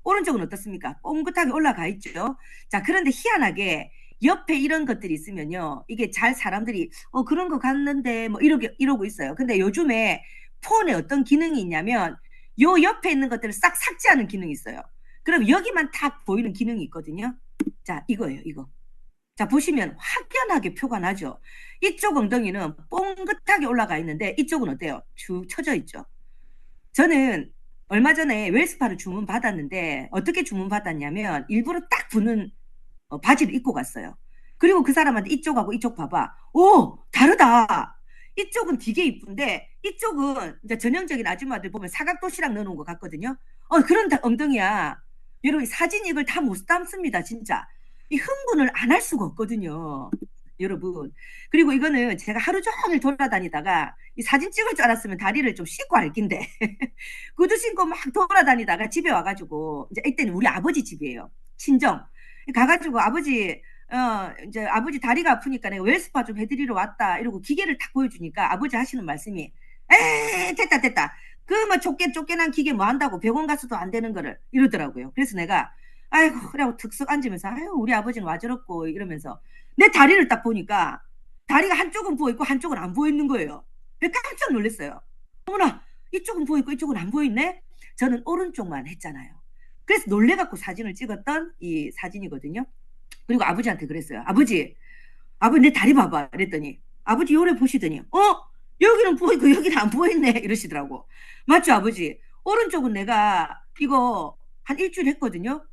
오른쪽은 어떻습니까? 뽕긋하게 올라가 있죠. 자, 그런데 희한하게 옆에 이런 것들이 있으면요, 이게 잘 사람들이 그런 거 같는데 뭐 이러고 있어요. 근데 요즘에 폰에 어떤 기능이 있냐면 요 옆에 있는 것들을 싹 삭제하는 기능이 있어요. 그럼 여기만 딱 보이는 기능이 있거든요. 자, 이거예요, 이거. 자, 보시면 확연하게 표가 나죠. 이쪽 엉덩이는 뽕긋하게 올라가 있는데 이쪽은 어때요? 쭉 처져 있죠. 저는 얼마 전에 웰스파를 주문받았는데 어떻게 주문받았냐면 일부러 딱 붙는 바지를 입고 갔어요. 그리고 그 사람한테 이쪽하고 이쪽 봐봐. 오, 다르다. 이쪽은 되게 이쁜데 이쪽은 이제 전형적인 아줌마들 보면 사각도시락 넣어놓은 것 같거든요. 그런 엉덩이야. 여러분, 사진 이걸 다 못 담습니다, 진짜. 이 흥분을 안 할 수가 없거든요, 여러분. 그리고 이거는 제가 하루 종일 돌아다니다가 이 사진 찍을 줄 알았으면 다리를 좀 씻고 할 낀데 구두 신고 막 돌아다니다가 집에 와가지고, 이제 이때는 우리 아버지 집이에요, 친정. 가가지고 아버지 이제 아버지 다리가 아프니까 내가 웰스파 좀 해드리러 왔다 이러고 기계를 딱 보여주니까 아버지 하시는 말씀이, 됐다 그 뭐 쫓겨난 기계 뭐 한다고 병원 가서도 안 되는 거를 이러더라고요. 그래서 내가 아이고 그래고 득석 앉으면서 아유 우리 아버지는 와저렇고 이러면서 내 다리를 딱 보니까 다리가 한쪽은 보이고 한쪽은 안 보이는 거예요. 깜짝 놀랐어요. 어머나, 이쪽은 보이고 이쪽은 안 보이네. 저는 오른쪽만 했잖아요. 그래서 놀래갖고 사진을 찍었던 이 사진이거든요. 그리고 아버지한테 그랬어요. 아버지 내 다리 봐봐. 그랬더니 아버지 요래 보시더니 여기는 보이고 여기는 안 보이네 이러시더라고. 맞죠, 아버지? 오른쪽은 내가 이거 한 일주일 했거든요.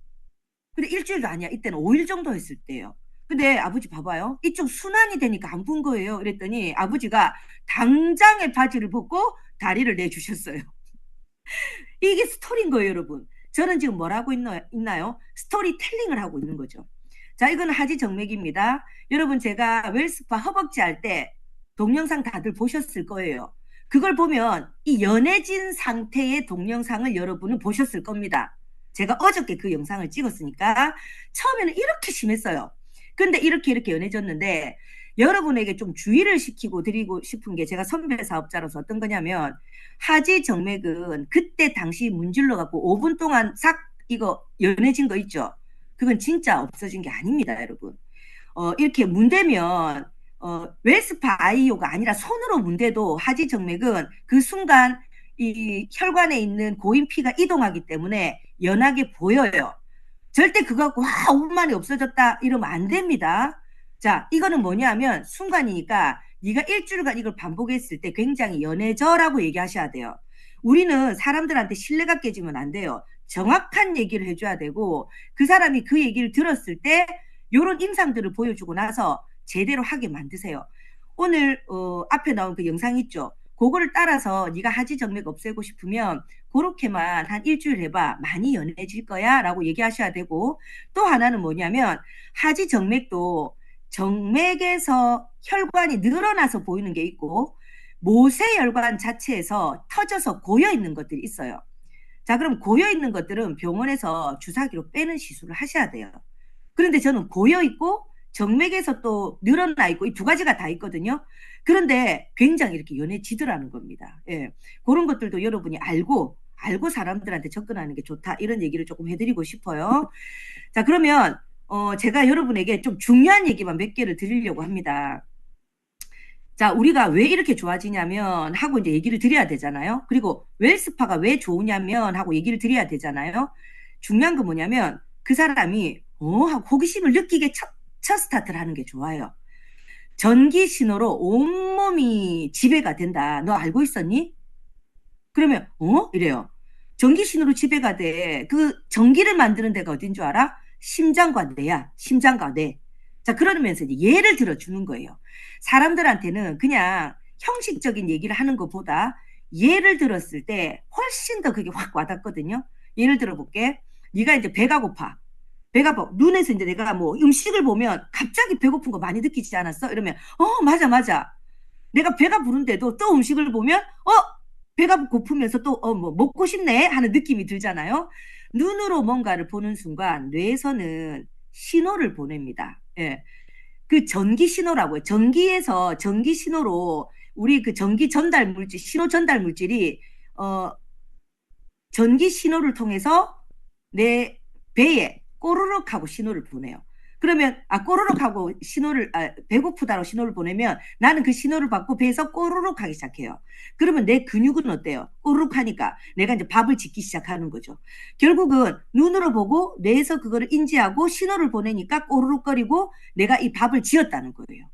근데 일주일도 아니야. 이때는 5일 정도 했을 때예요. 근데 아버지 봐봐요. 이쪽 순환이 되니까 안 본 거예요. 그랬더니 아버지가 당장에 바지를 벗고 다리를 내주셨어요. 이게 스토리인 거예요, 여러분. 저는 지금 뭘 하고 있나요? 스토리텔링을 하고 있는 거죠. 자, 이거는 하지 정맥입니다. 여러분, 제가 웰스파 허벅지 할 때 동영상 다들 보셨을 거예요. 그걸 보면 이 연해진 상태의 동영상을 여러분은 보셨을 겁니다. 제가 어저께 그 영상을 찍었으니까 처음에는 이렇게 심했어요. 근데 이렇게 연해졌는데 여러분에게 좀 주의를 시키고 드리고 싶은 게, 제가 선배 사업자로서 어떤 거냐면, 하지 정맥은 그때 당시 문질러 갖고 5분 동안 싹 이거 연해진 거 있죠. 그건 진짜 없어진 게 아닙니다, 여러분. 이렇게 문대면 웰스파 아이오가 아니라 손으로 문대도 하지 정맥은 그 순간 이 혈관에 있는 고인 피가 이동하기 때문에 연하게 보여요. 절대 그거 갖고 5분 만에 없어졌다 이러면 안 됩니다. 자, 이거는 뭐냐면 순간이니까 네가 일주일간 이걸 반복했을 때 굉장히 연해져라고 얘기하셔야 돼요. 우리는 사람들한테 신뢰가 깨지면 안 돼요. 정확한 얘기를 해줘야 되고 그 사람이 그 얘기를 들었을 때 이런 임상들을 보여주고 나서 제대로 하게 만드세요. 오늘 앞에 나온 그 영상 있죠. 그거를 따라서 네가 하지 정맥 없애고 싶으면 그렇게만 한 일주일 해봐. 많이 연해질 거야 라고 얘기하셔야 되고 또 하나는 뭐냐면 하지 정맥도 정맥에서 혈관이 늘어나서 보이는 게 있고 모세혈관 자체에서 터져서 고여있는 것들이 있어요. 자, 그럼 고여있는 것들은 병원에서 주사기로 빼는 시술을 하셔야 돼요. 그런데 저는 고여있고 정맥에서 또 늘어나 있고 이 두 가지가 다 있거든요. 그런데 굉장히 이렇게 연해지더라는 겁니다. 예. 그런 것들도 여러분이 알고 사람들한테 접근하는 게 좋다. 이런 얘기를 조금 해드리고 싶어요. 자, 그러면 제가 여러분에게 좀 중요한 얘기만 몇 개를 드리려고 합니다. 자, 우리가 왜 이렇게 좋아지냐면 하고 이제 얘기를 드려야 되잖아요. 그리고 웰스파가 왜 좋으냐면 하고 얘기를 드려야 되잖아요. 중요한 건 뭐냐면 그 사람이 하고 호기심을 느끼게 첫 스타트를 하는 게 좋아요. 전기 신호로 온몸이 지배가 된다. 너 알고 있었니? 그러면 이래요. 전기 신호로 지배가 돼. 그 전기를 만드는 데가 어딘 줄 알아? 심장과 뇌야. 심장과 뇌. 자, 그러면서 이제 예를 들어주는 거예요. 사람들한테는 그냥 형식적인 얘기를 하는 것보다 예를 들었을 때 훨씬 더 그게 확 와닿거든요. 예를 들어볼게. 네가 이제 배가 고파. 눈에서 이제 내가 뭐 음식을 보면 갑자기 배고픈 거 많이 느끼지 않았어? 이러면 맞아. 내가 배가 부른데도 또 음식을 보면 배가 고프면서 또 뭐 먹고 싶네 하는 느낌이 들잖아요. 눈으로 뭔가를 보는 순간 뇌에서는 신호를 보냅니다. 예. 그 전기 신호라고요. 전기에서 전기 신호로 우리 그 전기 전달 물질, 신호 전달 물질이 전기 신호를 통해서 내 배에 꼬르륵 하고 신호를 보내요. 그러면 꼬르륵 하고 신호를 배고프다로 신호를 보내면 나는 그 신호를 받고 배에서 꼬르륵 하기 시작해요. 그러면 내 근육은 어때요? 꼬르륵 하니까 내가 이제 밥을 짓기 시작하는 거죠. 결국은 눈으로 보고 뇌에서 그거를 인지하고 신호를 보내니까 꼬르륵거리고 내가 이 밥을 지었다는 거예요.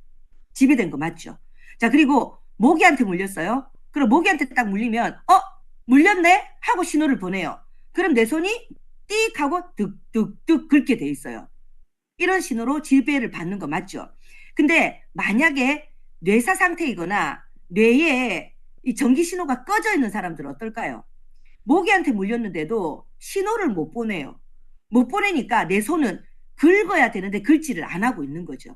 지배된 거 맞죠? 자, 그리고 모기한테 물렸어요. 그럼 모기한테 딱 물리면 물렸네 하고 신호를 보내요. 그럼 내 손이 띡 하고 득득득 긁게 돼 있어요. 이런 신호로 지배를 받는 거 맞죠? 근데 만약에 뇌사 상태이거나 뇌에 이 전기 신호가 꺼져 있는 사람들은 어떨까요? 모기한테 물렸는데도 신호를 못 보내요. 못 보내니까 내 손은 긁어야 되는데 긁지를 안 하고 있는 거죠.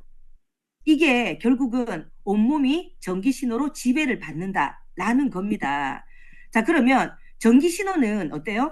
이게 결국은 온몸이 전기 신호로 지배를 받는다라는 겁니다. 자, 그러면 전기 신호는 어때요?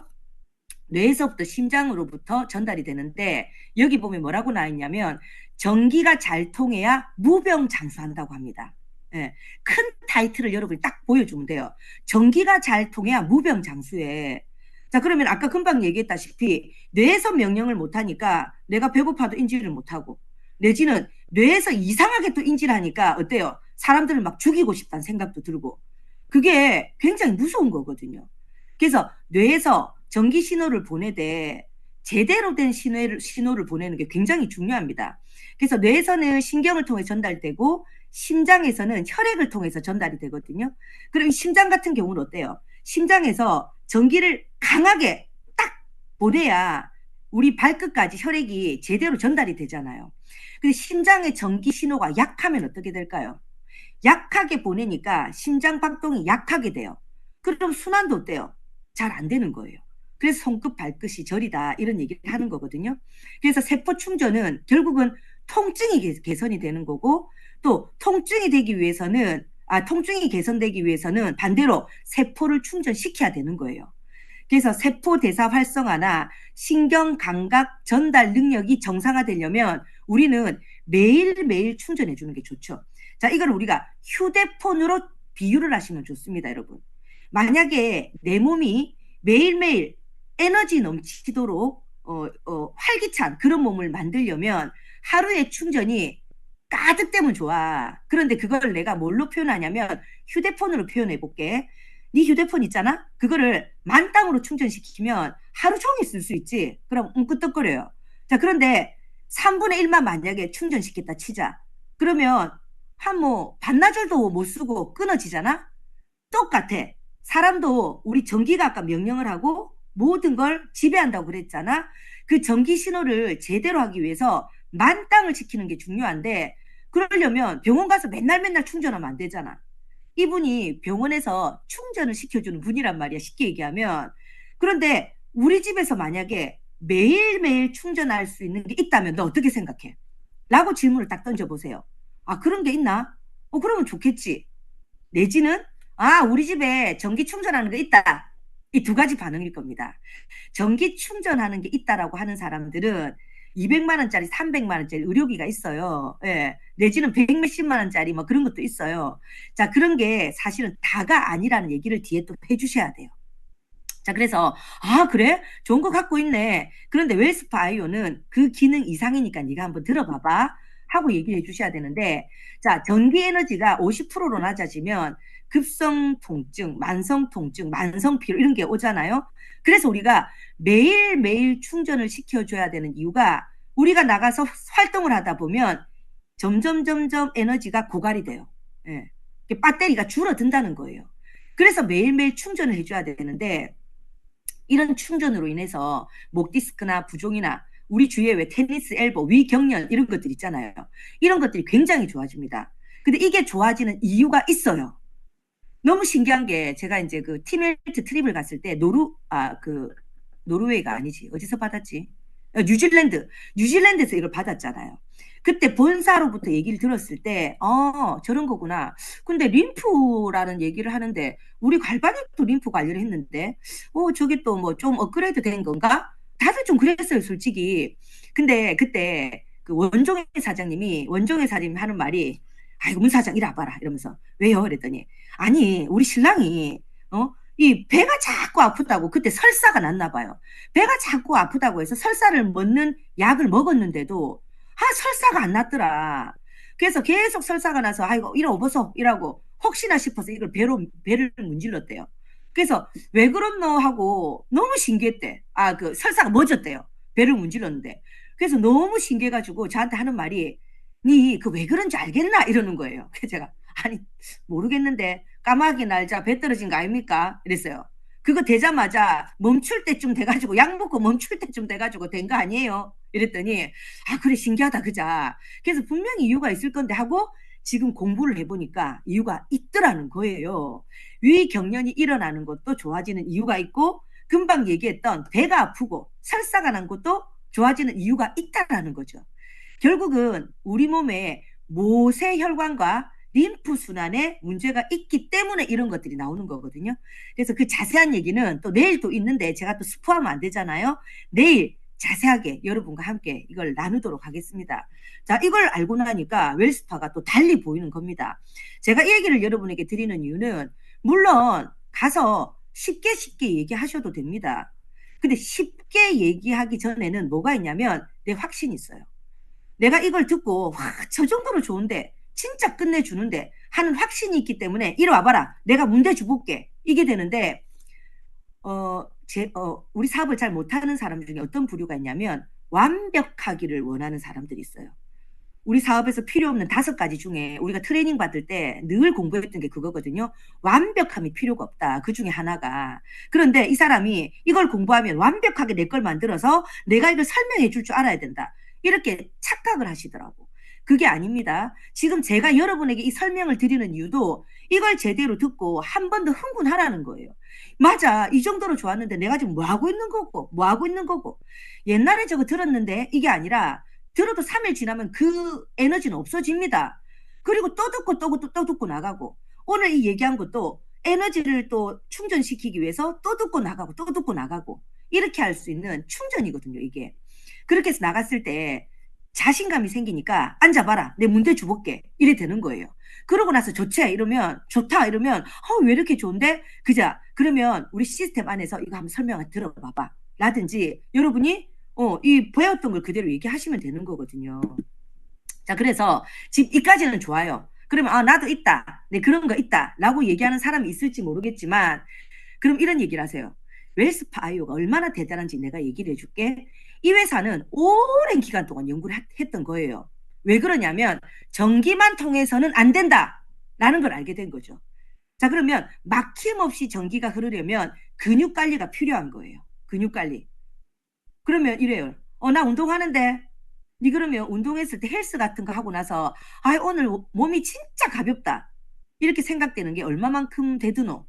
뇌에서부터 심장으로부터 전달이 되는데 여기 보면 뭐라고 나와 있냐면 전기가 잘 통해야 무병장수한다고 합니다. 예, 큰 타이틀을 여러분이 딱 보여주면 돼요. 전기가 잘 통해야 무병장수해. 자, 그러면 아까 금방 얘기했다시피 뇌에서 명령을 못하니까 내가 배고파도 인지를 못하고 내지는 뇌에서 이상하게 또 인지를 하니까 어때요? 사람들을 막 죽이고 싶다는 생각도 들고 그게 굉장히 무서운 거거든요. 그래서 뇌에서 전기 신호를 보내되 제대로 된 신호를 보내는 게 굉장히 중요합니다. 그래서 뇌에서는 신경을 통해 전달되고 심장에서는 혈액을 통해서 전달이 되거든요. 그럼 심장 같은 경우는 어때요? 심장에서 전기를 강하게 딱 보내야 우리 발끝까지 혈액이 제대로 전달이 되잖아요. 근데 심장의 전기 신호가 약하면 어떻게 될까요? 약하게 보내니까 심장 박동이 약하게 돼요. 그럼 순환도 어때요? 잘 안 되는 거예요. 그래서 손끝 발끝이 저리다 이런 얘기를 하는 거거든요. 그래서 세포 충전은 결국은 통증이 개선이 되는 거고 또 통증이 개선되기 위해서는 반대로 세포를 충전시켜야 되는 거예요. 그래서 세포 대사 활성화나 신경 감각 전달 능력이 정상화되려면 우리는 매일매일 충전해 주는 게 좋죠. 자, 이걸 우리가 휴대폰으로 비유를 하시면 좋습니다, 여러분. 만약에 내 몸이 매일매일 에너지 넘치도록 활기찬 그런 몸을 만들려면 하루에 충전이 가득 되면 좋아. 그런데 그걸 내가 뭘로 표현하냐면 휴대폰으로 표현해 볼게. 네 휴대폰 있잖아? 그거를 만땅으로 충전시키면 하루 종일 쓸 수 있지. 그럼 끄떡거려요. 자, 그런데 3분의 1만 만약에 충전시켰다 치자. 그러면 한 반나절도 못 쓰고 끊어지잖아? 똑같아. 사람도 우리 전기가 아까 명령을 하고 모든 걸 지배한다고 그랬잖아. 그 전기 신호를 제대로 하기 위해서 만땅을 지키는 게 중요한데 그러려면 병원 가서 맨날 충전하면 안 되잖아. 이분이 병원에서 충전을 시켜주는 분이란 말이야. 쉽게 얘기하면. 그런데 우리 집에서 만약에 매일매일 충전할 수 있는 게 있다면 너 어떻게 생각해? 라고 질문을 딱 던져보세요. 아, 그런 게 있나? 그러면 좋겠지. 내지는 우리 집에 전기 충전하는 게 있다. 이 두 가지 반응일 겁니다. 전기 충전하는 게 있다라고 하는 사람들은 200만 원짜리, 300만 원짜리 의료기가 있어요. 예. 내지는 100몇십만 원짜리 뭐 그런 것도 있어요. 자, 그런 게 사실은 다가 아니라는 얘기를 뒤에 또 해주셔야 돼요. 자, 그래서 그래? 좋은 거 갖고 있네. 그런데 웰스파 아이오는 그 기능 이상이니까 네가 한번 들어봐봐 하고 얘기를 해주셔야 되는데, 자, 전기 에너지가 50%로 낮아지면 급성 통증, 만성 통증, 만성 피로 이런 게 오잖아요. 그래서 우리가 매일매일 충전을 시켜줘야 되는 이유가 우리가 나가서 활동을 하다 보면 점점 에너지가 고갈이 돼요. 예. 배터리가 줄어든다는 거예요. 그래서 매일매일 충전을 해줘야 되는데 이런 충전으로 인해서 목 디스크나 부종이나 우리 주위에 왜 테니스 엘보, 위경련 이런 것들 있잖아요. 이런 것들이 굉장히 좋아집니다. 근데 이게 좋아지는 이유가 있어요. 너무 신기한 게 제가 이제 그 팀헬트 트립을 갔을 때 노르웨이가 아니지. 어디서 받았지? 뉴질랜드에서 이걸 받았잖아요. 그때 본사로부터 얘기를 들었을 때 저런 거구나. 근데 림프라는 얘기를 하는데 우리 갈바닉도 림프 관리를 했는데 저게 또 뭐 좀 업그레이드 된 건가? 다들 좀 그랬어요, 솔직히. 근데 그때 그 원종회 사장님이 하는 말이 아이고 문 사장 이리 와봐라 이러면서 왜요? 그랬더니 아니 우리 신랑이 이 배가 자꾸 아프다고 그때 설사가 났나 봐요. 배가 자꾸 아프다고 해서 설사를 먹는 약을 먹었는데도 설사가 안 났더라. 그래서 계속 설사가 나서 아이고 이러 오버서 이라고 혹시나 싶어서 이걸 배를 문질렀대요. 그래서 왜 그렇노 하고 너무 신기했대. 그 설사가 멎었대요. 배를 문질렀는데. 그래서 너무 신기해가지고 저한테 하는 말이 니 그 왜 그런지 알겠나 이러는 거예요. 그래서 제가 아니 모르겠는데 까마귀 날자 배 떨어진 거 아닙니까? 이랬어요. 그거 되자마자 멈출 때쯤 돼가지고 약 먹고 멈출 때쯤 돼가지고 된 거 아니에요? 이랬더니 그래 신기하다 그자. 그래서 분명히 이유가 있을 건데 하고 지금 공부를 해보니까 이유가 있더라는 거예요. 위경련이 일어나는 것도 좋아지는 이유가 있고 금방 얘기했던 배가 아프고 설사가 난 것도 좋아지는 이유가 있다라는 거죠. 결국은 우리 몸에 모세혈관과 림프 순환에 문제가 있기 때문에 이런 것들이 나오는 거거든요. 그래서 그 자세한 얘기는 또 내일 또 있는데 제가 또 스포하면 안 되잖아요. 내일 자세하게 여러분과 함께 이걸 나누도록 하겠습니다. 자, 이걸 알고 나니까 웰스파가 또 달리 보이는 겁니다. 제가 이 얘기를 여러분에게 드리는 이유는 물론 가서 쉽게 얘기하셔도 됩니다. 근데 쉽게 얘기하기 전에는 뭐가 있냐면 내 확신이 있어요. 내가 이걸 듣고 저 정도로 좋은데 진짜 끝내주는데 하는 확신이 있기 때문에 이리 와봐라. 내가 문제 줘볼게. 이게 되는데 우리 사업을 잘 못하는 사람 중에 어떤 부류가 있냐면 완벽하기를 원하는 사람들이 있어요. 우리 사업에서 필요 없는 5가지 중에 우리가 트레이닝 받을 때 늘 공부했던 게 그거거든요. 완벽함이 필요가 없다. 그 중에 하나가. 그런데 이 사람이 이걸 공부하면 완벽하게 내 걸 만들어서 내가 이걸 설명해 줄 줄 알아야 된다. 이렇게 착각을 하시더라고. 그게 아닙니다. 지금 제가 여러분에게 이 설명을 드리는 이유도 이걸 제대로 듣고 한 번 더 흥분하라는 거예요. 맞아. 이 정도로 좋았는데 내가 지금 뭐 하고 있는 거고. 옛날에 저거 들었는데 이게 아니라 들어도 3일 지나면 그 에너지는 없어집니다. 그리고 또 듣고 나가고 오늘 이 얘기한 것도 에너지를 또 충전시키기 위해서 또 듣고 나가고 이렇게 할 수 있는 충전이거든요. 이게. 그렇게 해서 나갔을 때 자신감이 생기니까 앉아봐라. 내 문제 줘볼게. 이래 되는 거예요. 그러고 나서 좋다 이러면 왜 이렇게 좋은데? 그자. 그러면 우리 시스템 안에서 이거 한번 설명을 들어봐봐. 라든지 여러분이 이 배웠던 걸 그대로 얘기하시면 되는 거거든요. 자, 그래서 지금 이까지는 좋아요. 그러면 나도 있다. 네, 그런 거 있다. 라고 얘기하는 사람이 있을지 모르겠지만 그럼 이런 얘기를 하세요. 웰스파 아이오가 얼마나 대단한지 내가 얘기를 해줄게. 이 회사는 오랜 기간 동안 연구를 했던 거예요. 왜 그러냐면 전기만 통해서는 안 된다라는 걸 알게 된 거죠. 자, 그러면 막힘없이 전기가 흐르려면 근육 관리가 필요한 거예요. 근육 관리. 그러면 이래요. 나 운동하는데. 니 그러면 운동했을 때 헬스 같은 거 하고 나서 오늘 몸이 진짜 가볍다. 이렇게 생각되는 게 얼마만큼 되드노.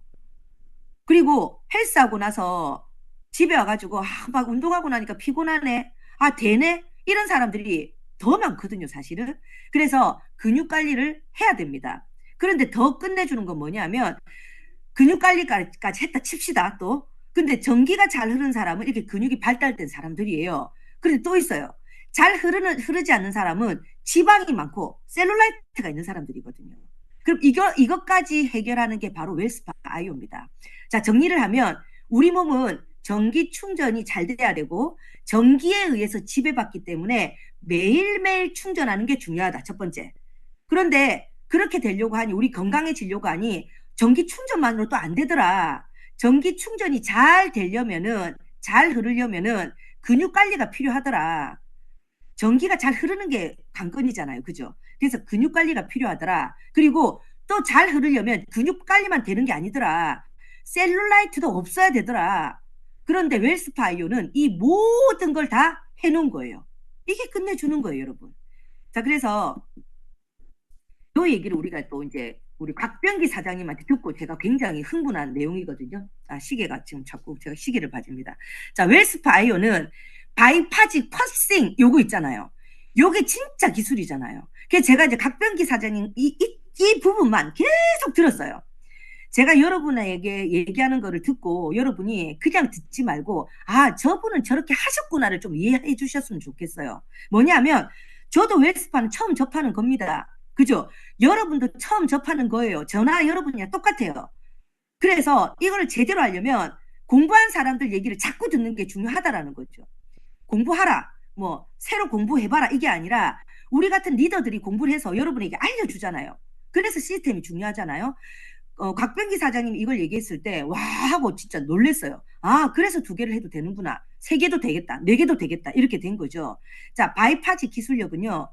그리고 헬스하고 나서 집에 와가지고 막 운동하고 나니까 피곤하네. 되네. 이런 사람들이 더 많거든요, 사실은. 그래서 근육 관리를 해야 됩니다. 그런데 더 끝내주는 건 뭐냐면 근육 관리까지 했다 칩시다, 또. 근데 전기가 잘 흐르는 사람은 이렇게 근육이 발달된 사람들이에요. 그런데 또 있어요. 잘 흐르지 않는 사람은 지방이 많고 셀룰라이트가 있는 사람들이거든요. 그럼 이것까지 해결하는 게 바로 웰스파 아이오입니다. 자, 정리를 하면 우리 몸은 전기 충전이 잘 돼야 되고 전기에 의해서 지배받기 때문에 매일매일 충전하는 게 중요하다. 첫 번째. 그런데 그렇게 되려고 하니 우리 건강해지려고 하니 전기 충전만으로 또 안 되더라. 전기 충전이 잘 되려면은 잘 흐르려면은 근육 관리가 필요하더라. 전기가 잘 흐르는 게 관건이잖아요. 그죠? 그래서 근육 관리가 필요하더라. 그리고 또 잘 흐르려면 근육 관리만 되는 게 아니더라. 셀룰라이트도 없어야 되더라. 그런데 웰스파 아이오는 이 모든 걸 다 해놓은 거예요. 이게 끝내주는 거예요, 여러분. 자, 그래서 이 얘기를 우리가 또 이제 우리 곽병기 사장님한테 듣고 제가 굉장히 흥분한 내용이거든요. 시계가 지금 자꾸 제가 시계를 봐줍니다. 자, 웰스파 아이오는 바이파지 퍼싱 요거 있잖아요. 요게 진짜 기술이잖아요. 그래서 제가 이제 곽병기 사장님 이 부분만 계속 들었어요. 제가 여러분에게 얘기하는 거를 듣고 여러분이 그냥 듣지 말고 저분은 저렇게 하셨구나를 좀 이해해 주셨으면 좋겠어요. 뭐냐면 저도 웰스파는 처음 접하는 겁니다. 그죠? 여러분도 처음 접하는 거예요. 저나 여러분이랑 똑같아요. 그래서 이걸 제대로 하려면 공부한 사람들 얘기를 자꾸 듣는 게 중요하다라는 거죠. 공부하라, 뭐 새로 공부해봐라 이게 아니라 우리 같은 리더들이 공부를 해서 여러분에게 알려주잖아요. 그래서 시스템이 중요하잖아요. 곽병기 사장님이 이걸 얘기했을 때 와 하고 진짜 놀랬어요. 그래서 2개를 해도 되는구나. 3개도 되겠다. 4개도 되겠다. 이렇게 된 거죠. 자, 바이파지 기술력은요.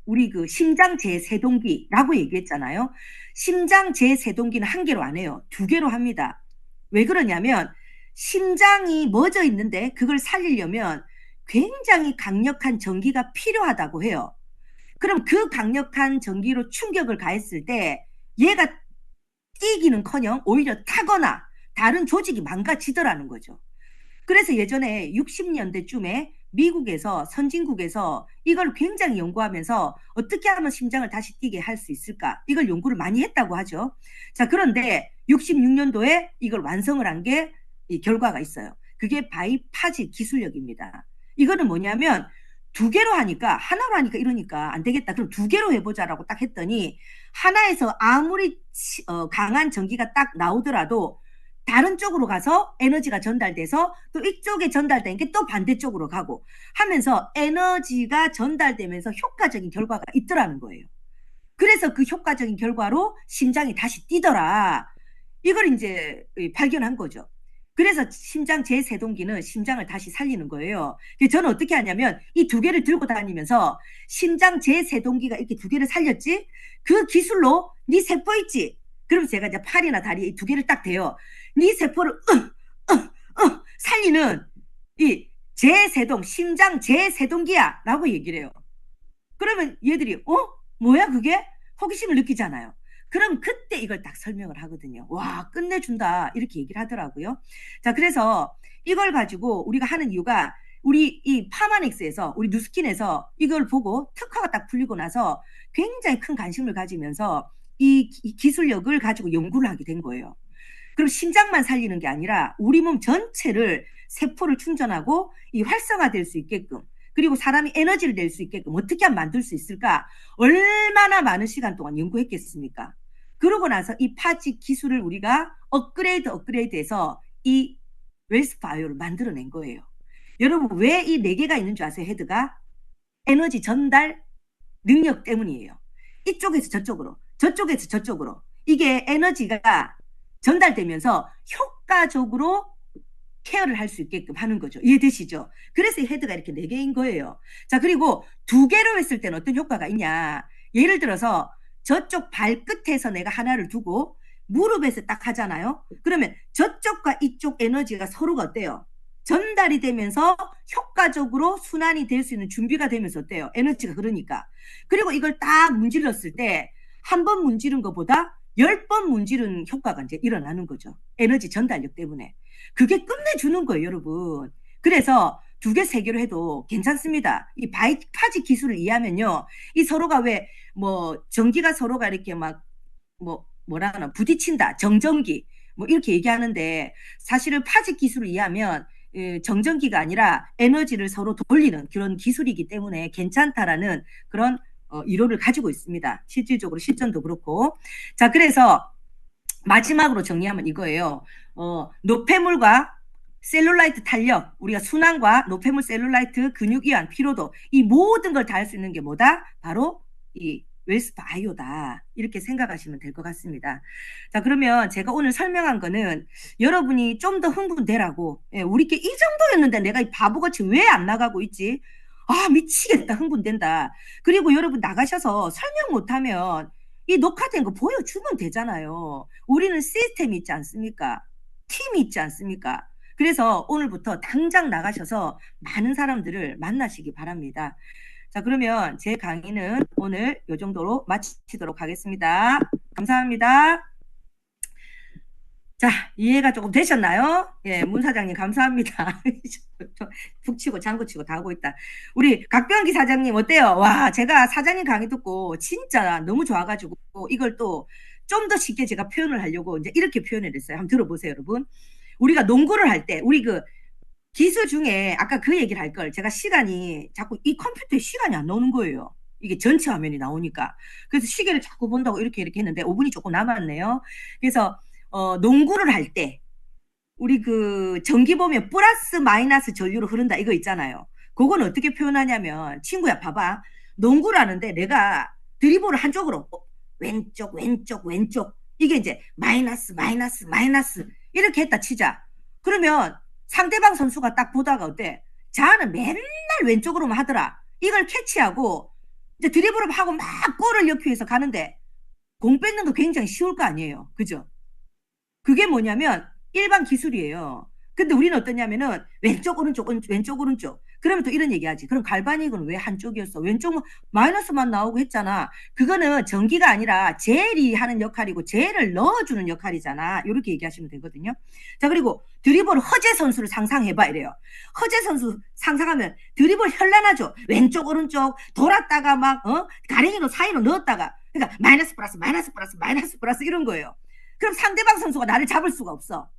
우리 그 심장 제세동기라고 얘기했잖아요. 심장 제세동기는 1개로 안 해요. 2개로 합니다. 왜 그러냐면 심장이 멎어 있는데 그걸 살리려면 굉장히 강력한 전기가 필요하다고 해요. 그럼 그 강력한 전기로 충격을 가했을 때 얘가 뛰기는커녕 오히려 타거나 다른 조직이 망가지더라는 거죠. 그래서 예전에 60년대쯤에 미국에서 선진국에서 이걸 굉장히 연구하면서 어떻게 하면 심장을 다시 뛰게 할 수 있을까 이걸 연구를 많이 했다고 하죠. 자, 그런데 66년도에 이걸 완성을 한 게 이 결과가 있어요. 그게 바이파지 기술력입니다. 이거는 뭐냐면 2개로 하니까 하나로 하니까 이러니까 안 되겠다. 그럼 2개로 해보자라고 딱 했더니 하나에서 아무리 강한 전기가 딱 나오더라도 다른 쪽으로 가서 에너지가 전달돼서 또 이쪽에 전달된 게 또 반대쪽으로 가고 하면서 에너지가 전달되면서 효과적인 결과가 있더라는 거예요. 그래서 그 효과적인 결과로 심장이 다시 뛰더라. 이걸 이제 발견한 거죠. 그래서 심장 제세동기는 심장을 다시 살리는 거예요. 저는 어떻게 하냐면 이 2개를 들고 다니면서 심장 제세동기가 이렇게 2개를 살렸지? 그 기술로 네 세포 있지? 그럼 제가 이제 팔이나 다리에 이 2개를 딱 대요. 네 세포를 살리는 이 제세동, 심장 제세동기야 라고 얘기를 해요. 그러면 얘들이 뭐야 그게? 호기심을 느끼잖아요. 그럼 그때 이걸 딱 설명을 하거든요. 와, 끝내준다 이렇게 얘기를 하더라고요. 자, 그래서 이걸 가지고 우리가 하는 이유가 우리 이 파마넥스에서 우리 누스킨에서 이걸 보고 특허가 딱 풀리고 나서 굉장히 큰 관심을 가지면서 이 기술력을 가지고 연구를 하게 된 거예요. 그럼 심장만 살리는 게 아니라 우리 몸 전체를 세포를 충전하고 이 활성화될 수 있게끔 그리고 사람이 에너지를 낼 수 있게끔 어떻게 하면 만들 수 있을까? 얼마나 많은 시간 동안 연구했겠습니까? 그러고 나서 이 파지 기술을 우리가 업그레이드해서 이 웰스파 아이오를 만들어낸 거예요. 여러분 왜 이 4개가 있는 줄 아세요? 헤드가? 에너지 전달 능력 때문이에요. 이쪽에서 저쪽으로 저쪽에서 저쪽으로 이게 에너지가 전달되면서 효과적으로 케어를 할 수 있게끔 하는 거죠. 이해되시죠? 그래서 이 헤드가 이렇게 4개인 거예요. 자, 그리고 2개로 했을 때는 어떤 효과가 있냐? 예를 들어서 저쪽 발끝에서 내가 하나를 두고 무릎에서 딱 하잖아요. 그러면 저쪽과 이쪽 에너지가 서로가 어때요? 전달이 되면서 효과적으로 순환이 될 수 있는 준비가 되면서 어때요? 에너지가 흐르니까. 그리고 이걸 딱 문질렀을 때 한 번 문지른 것보다 10번 문지른 효과가 이제 일어나는 거죠. 에너지 전달력 때문에. 그게 끝내주는 거예요, 여러분. 그래서 2개, 3개로 해도 괜찮습니다. 이 바이파지 기술을 이해하면요. 이 서로가 왜 뭐 전기가 서로가 이렇게 막 뭐라 하나 부딪힌다. 정전기. 뭐 이렇게 얘기하는데 사실은 파지 기술을 이해하면 정전기가 아니라 에너지를 서로 돌리는 그런 기술이기 때문에 괜찮다라는 그런 이론을 가지고 있습니다. 실질적으로 실전도 그렇고. 자, 그래서 마지막으로 정리하면 이거예요. 노폐물과 셀룰라이트 탄력, 우리가 순환과 노폐물, 셀룰라이트, 근육이완, 피로도 이 모든 걸 다 할 수 있는 게 뭐다? 바로 이 웰스바이오다. 이렇게 생각하시면 될 것 같습니다. 자, 그러면 제가 오늘 설명한 거는 여러분이 좀 더 흥분되라고. 예, 우리께 이 정도였는데 내가 이 바보같이 왜 안 나가고 있지? 아, 미치겠다. 흥분된다. 그리고 여러분 나가셔서 설명 못하면 이 녹화된 거 보여주면 되잖아요. 우리는 시스템이 있지 않습니까? 팀이 있지 않습니까? 그래서 오늘부터 당장 나가셔서 많은 사람들을 만나시기 바랍니다. 자, 그러면 제 강의는 오늘 이 정도로 마치도록 하겠습니다. 감사합니다. 자, 이해가 조금 되셨나요? 예, 문 사장님 감사합니다. 북치고 장구치고 다 하고 있다. 우리 각병기 사장님 어때요? 와, 제가 사장님 강의 듣고 진짜 너무 좋아가지고 이걸 또 좀 더 쉽게 제가 표현을 하려고 이제 이렇게 표현을 했어요. 한번 들어보세요, 여러분. 우리가 농구를 할 때 우리 그 기술 중에 아까 그 얘기를 할 걸 제가 시간이 자꾸 이 컴퓨터에 시간이 안 나오는 거예요. 이게 전체 화면이 나오니까. 그래서 시계를 자꾸 본다고 이렇게 했는데 5분이 조금 남았네요. 그래서 농구를 할 때 우리 그 전기 보면 플러스 마이너스 전류로 흐른다 이거 있잖아요. 그건 어떻게 표현하냐면 친구야 봐봐. 농구를 하는데 내가 드리블을 한쪽으로 왼쪽 이게 이제 마이너스 이렇게 했다 치자. 그러면 상대방 선수가 딱 보다가 어때? 자는 맨날 왼쪽으로만 하더라. 이걸 캐치하고 이제 드리블을 하고 막 골을 넣기 위해서 가는데 공 뺏는 거 굉장히 쉬울 거 아니에요. 그죠? 그게 뭐냐면 일반 기술이에요. 근데 우리는 어떠냐면은 왼쪽 오른쪽 그러면 또 이런 얘기하지. 그럼 갈바닉은 왜 한쪽이었어? 왼쪽 마이너스만 나오고 했잖아. 그거는 전기가 아니라 젤이 하는 역할이고 젤을 넣어주는 역할이잖아. 이렇게 얘기하시면 되거든요. 자, 그리고 드리블 허재 선수를 상상해봐 이래요. 허재 선수 상상하면 드리블 현란하죠. 왼쪽 오른쪽 돌았다가 막 가랭이로 사이로 넣었다가 그러니까 마이너스 플러스 이런 거예요. 그럼 상대방 선수가 나를 잡을 수가 없어.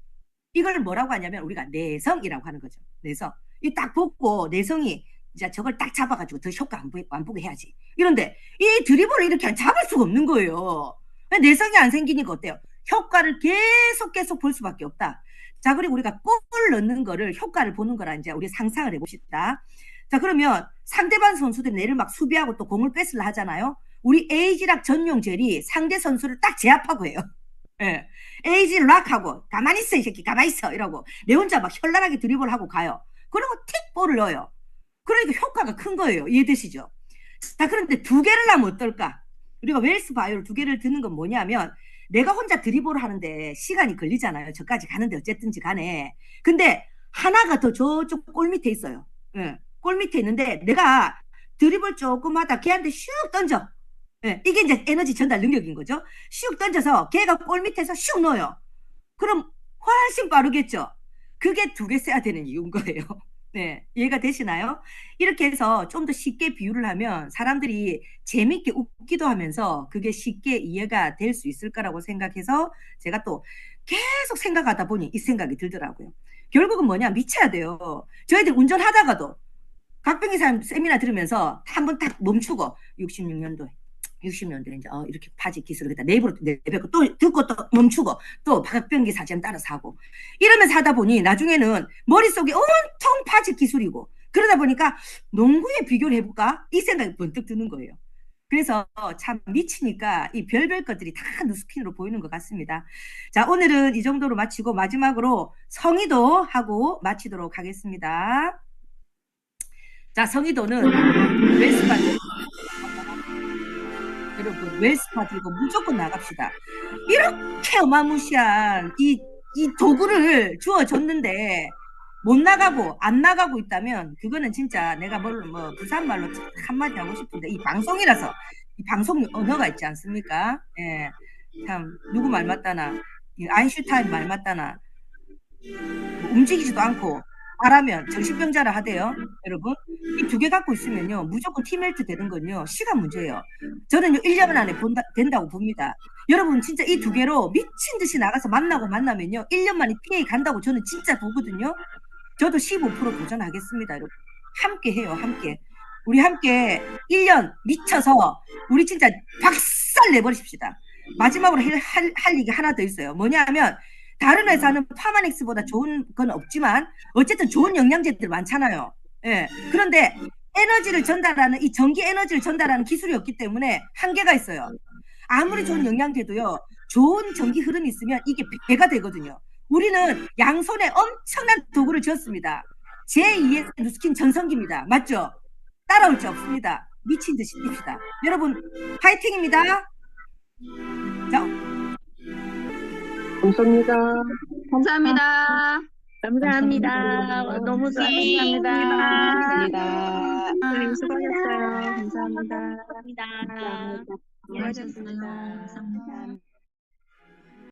이걸 뭐라고 하냐면 우리가 내성이라고 하는 거죠. 내성. 이 딱 보고 내성이 이제 저걸 딱 잡아가지고 더 효과 안 보게 해야지. 이런데 이 드리블을 이렇게 잡을 수가 없는 거예요. 내성이 안 생기니까 어때요? 효과를 계속 볼 수밖에 없다. 자, 그리고 우리가 골을 넣는 거를 효과를 보는 거라 이제 우리 상상을 해봅시다. 자, 그러면 상대방 선수들이 내를 막 수비하고 또 공을 뺏으려 하잖아요. 우리 에이지락 전용 젤이 상대 선수를 딱 제압하고 해요. 예. 에이지 락하고 가만히 있어 이 새끼 가만히 있어 이러고 내 혼자 막 현란하게 드리블 하고 가요. 그리고 틱 볼을 넣어요. 그러니까 효과가 큰 거예요. 이해되시죠? 자, 그런데 2개를 하면 어떨까? 우리가 웰스 바이오를 2개를 드는 건 뭐냐면 내가 혼자 드리블을 하는데 시간이 걸리잖아요. 저까지 가는데 어쨌든지 간에. 근데 하나가 더 저쪽 골 밑에 있어요. 예. 골 밑에 있는데 내가 드리블 조금 하다 걔한테 슉 던져. 네, 이게 이제 에너지 전달 능력인 거죠. 슉 던져서 걔가 골 밑에서 슉 넣어요. 그럼 훨씬 빠르겠죠. 그게 2개 써야 되는 이유인 거예요. 네, 이해가 되시나요? 이렇게 해서 좀 더 쉽게 비유를 하면 사람들이 재밌게 웃기도 하면서 그게 쉽게 이해가 될 수 있을 거라고 생각해서 제가 또 계속 생각하다 보니 이 생각이 들더라고요. 결국은 뭐냐? 미쳐야 돼요. 저희들 운전하다가도 각병기 사람 세미나 들으면서 한번 딱 멈추고 66년도에 이제 이렇게 파지 기술을 했다. 네이버로 내뱉고 또 듣고 또 멈추고 또 박병기 사진 따라서 하고 이러면서 하다 보니 나중에는 머릿속에 온통 파지 기술이고 그러다 보니까 농구에 비교를 해볼까? 이 생각이 번뜩 드는 거예요. 그래서 참 미치니까 이 별별 것들이 다 누스킨으로 보이는 것 같습니다. 자, 오늘은 이 정도로 마치고 마지막으로 성의도 하고 마치도록 하겠습니다. 자, 성의도는 웰스바이오 여러분 웰스파 들고 무조건 나갑시다. 이렇게 어마무시한 이 도구를 주어줬는데 못 나가고 안 나가고 있다면 그거는 진짜 내가 뭐 부산말로 한마디 하고 싶은데 이 방송이라서 이 방송 언어가 있지 않습니까? 예, 참 누구 말 맞다나 아인슈타인 말 맞다나 움직이지도 않고 말하면 정신병자라 하대요. 여러분 이 두 개 갖고 있으면요 무조건 팀멜트 되는 건요 시간 문제예요. 저는요 1년 안에 된다고 봅니다. 여러분 진짜 이 두 개로 미친 듯이 나가서 만나면요 1년 만에 PA 간다고 저는 진짜 보거든요. 저도 15% 도전하겠습니다. 여러분 함께 해요. 함께 우리 함께 1년 미쳐서 우리 진짜 박살 내버리십시다. 마지막으로 할 얘기 하나 더 있어요. 뭐냐면 다른 회사는 파마넥스보다 좋은 건 없지만 어쨌든 좋은 영양제들 많잖아요. 예. 그런데 에너지를 전달하는 이 전기 에너지를 전달하는 기술이 없기 때문에 한계가 있어요. 아무리 좋은 영양제도요. 좋은 전기 흐름이 있으면 이게 배가 되거든요. 우리는 양손에 엄청난 도구를 지었습니다. 제2의 누스킨 전성기입니다. 맞죠? 따라올 수 없습니다. 미친 듯이 뜁시다. 여러분 파이팅입니다. 자. 감사합니다. 감사합니다. 감사합니다. 너무 감사합니다. 감사합니다. 수고하셨어요. 감사합니다. 감사합니다. 수고하셨습니다. 감사합니다.